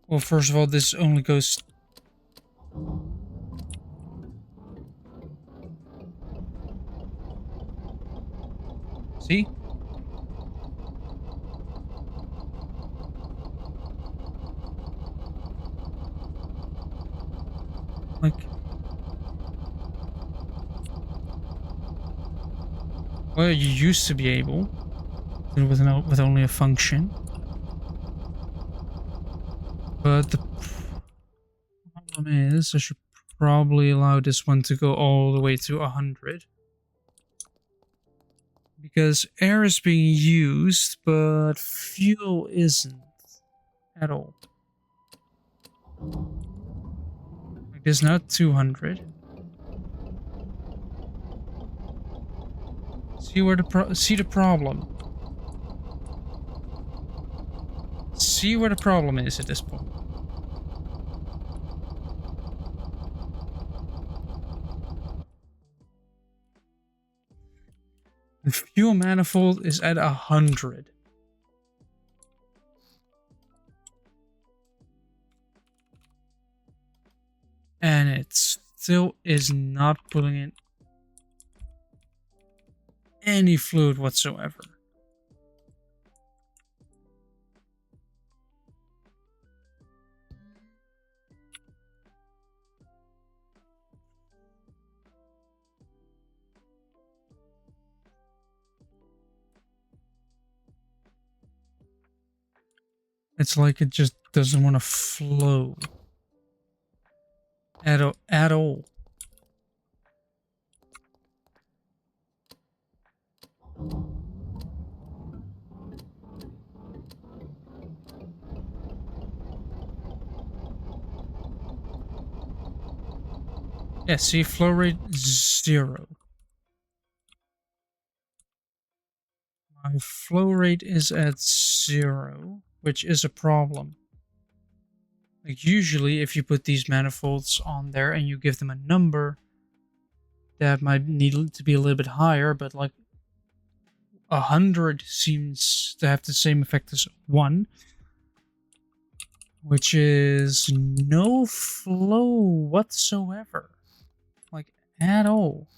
Speaker 1: well, first of all, this only goes. See? Like, well, you used to be able to with only a function, but the problem is I should probably allow this one to go all the way to 100 because air is being used, but fuel isn't at all. Like this now, 200. See where the problem. See where the problem is at this point. The fuel manifold is at 100. And it still is not pulling in any fluid whatsoever. It's like it just doesn't want to flow at all. Yeah, see, flow rate 0. My flow rate is at 0, which is a problem. Like usually if you put these manifolds on there and you give them a number, that might need to be a little bit higher, but like 100 seems to have the same effect as 1, which is no flow whatsoever, like at all.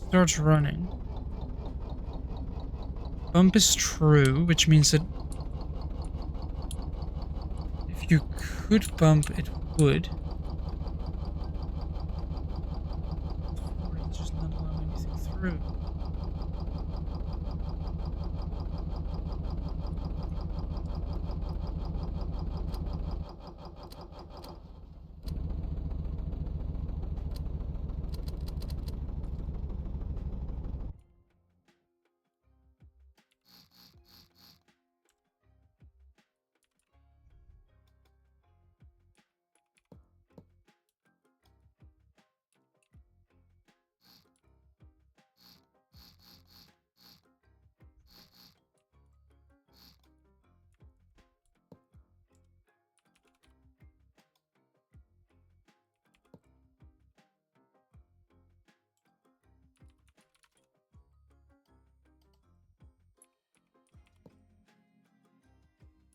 Speaker 1: Starts running. Bump is true, which means that if you could bump, it would. It's just not allowing anything through.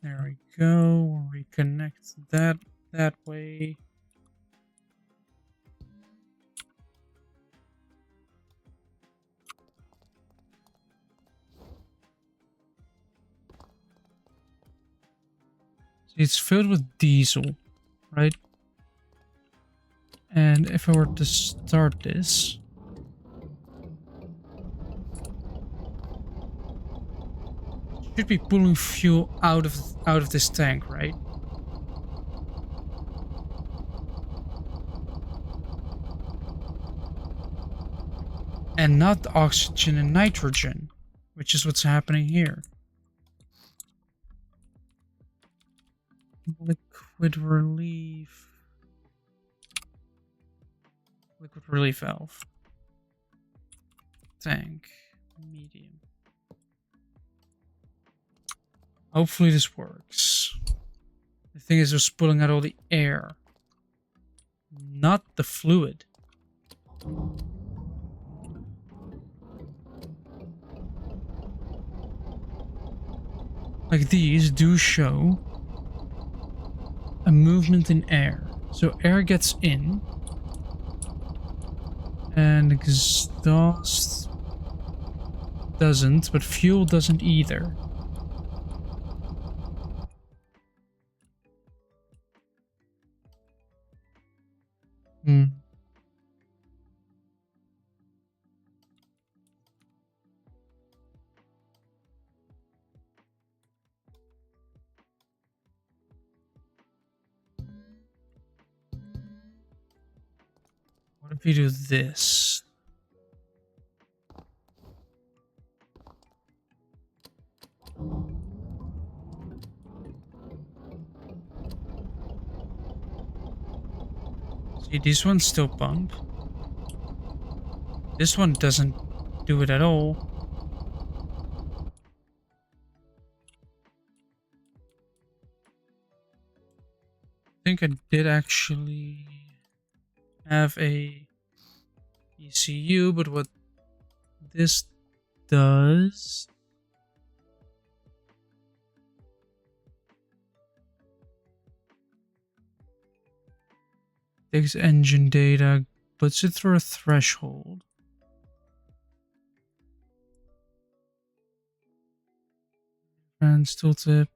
Speaker 1: There we go. We'll reconnect that way. It's filled with diesel, right? And if I were to start this, it should be pulling fuel out of this tank, right? And not oxygen and nitrogen, which is what's happening here. Liquid relief valve. Tank. Medium. Hopefully this works. The thing is just pulling out all the air, not the fluid. Like these do show a movement in air. So air gets in and exhaust doesn't, but fuel doesn't either. If we do this. See, this one's still bump. This one doesn't do it at all. I think I did actually have a ECU, but what this does takes engine data, puts it through a threshold. And tooltip.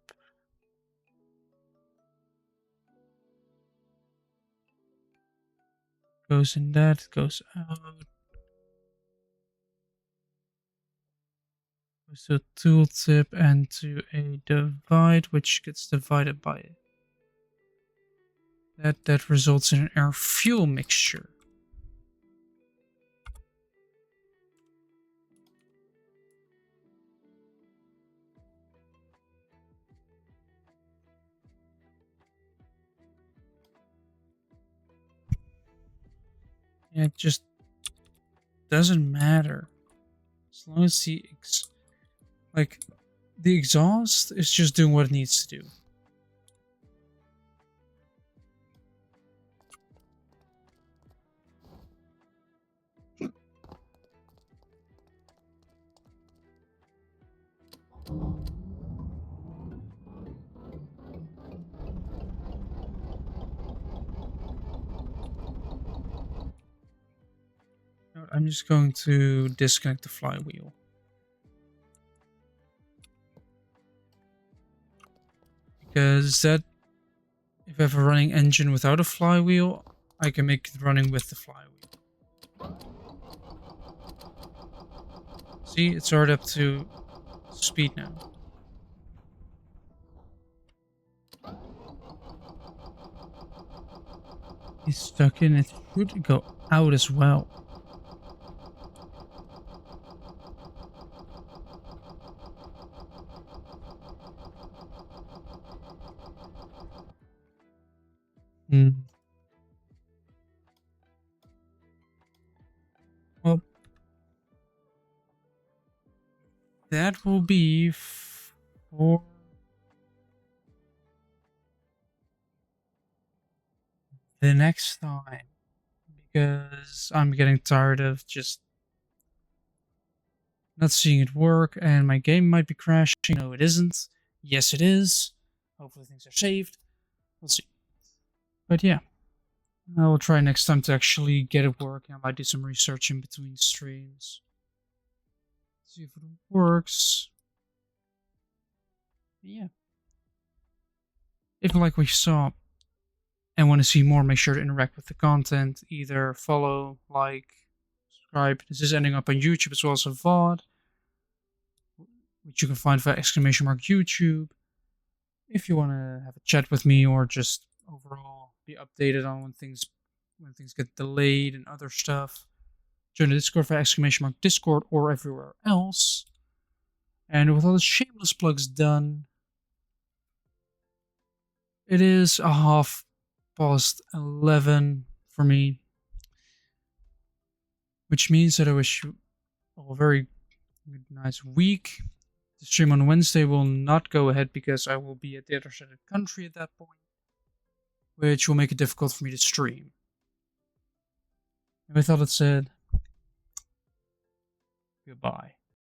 Speaker 1: Goes in that, goes out. Goes to a tooltip and to a divide, which gets divided by it. That results in an air fuel mixture. Yeah, it just doesn't matter. As long as the the exhaust is just doing what it needs to do. I'm just going to disconnect the flywheel. Because that, if I have a running engine without a flywheel, I can make it running with the flywheel. See, it's already up to speed now. He's stuck in, it should go out as well. Well, that will be for the next time, because I'm getting tired of just not seeing it work, and my game might be crashing. No, it isn't. Yes, it is. Hopefully things are saved. We'll see. But yeah, I will try next time to actually get it working. I might do some research in between streams. See if it works. Yeah. If you like what you saw and want to see more, make sure to interact with the content. Either follow, like, subscribe. This is ending up on YouTube as well as a VOD, which you can find via !YouTube. If you want to have a chat with me or just overall be updated on when things get delayed and other stuff, join the Discord via !Discord or everywhere else. And with all the shameless plugs done, it is 11:30 for me, which means that I wish you all a very good, nice week. The stream on Wednesday will not go ahead because I will be at the other side of the country at that point, which will make it difficult for me to stream. And with all that said, goodbye.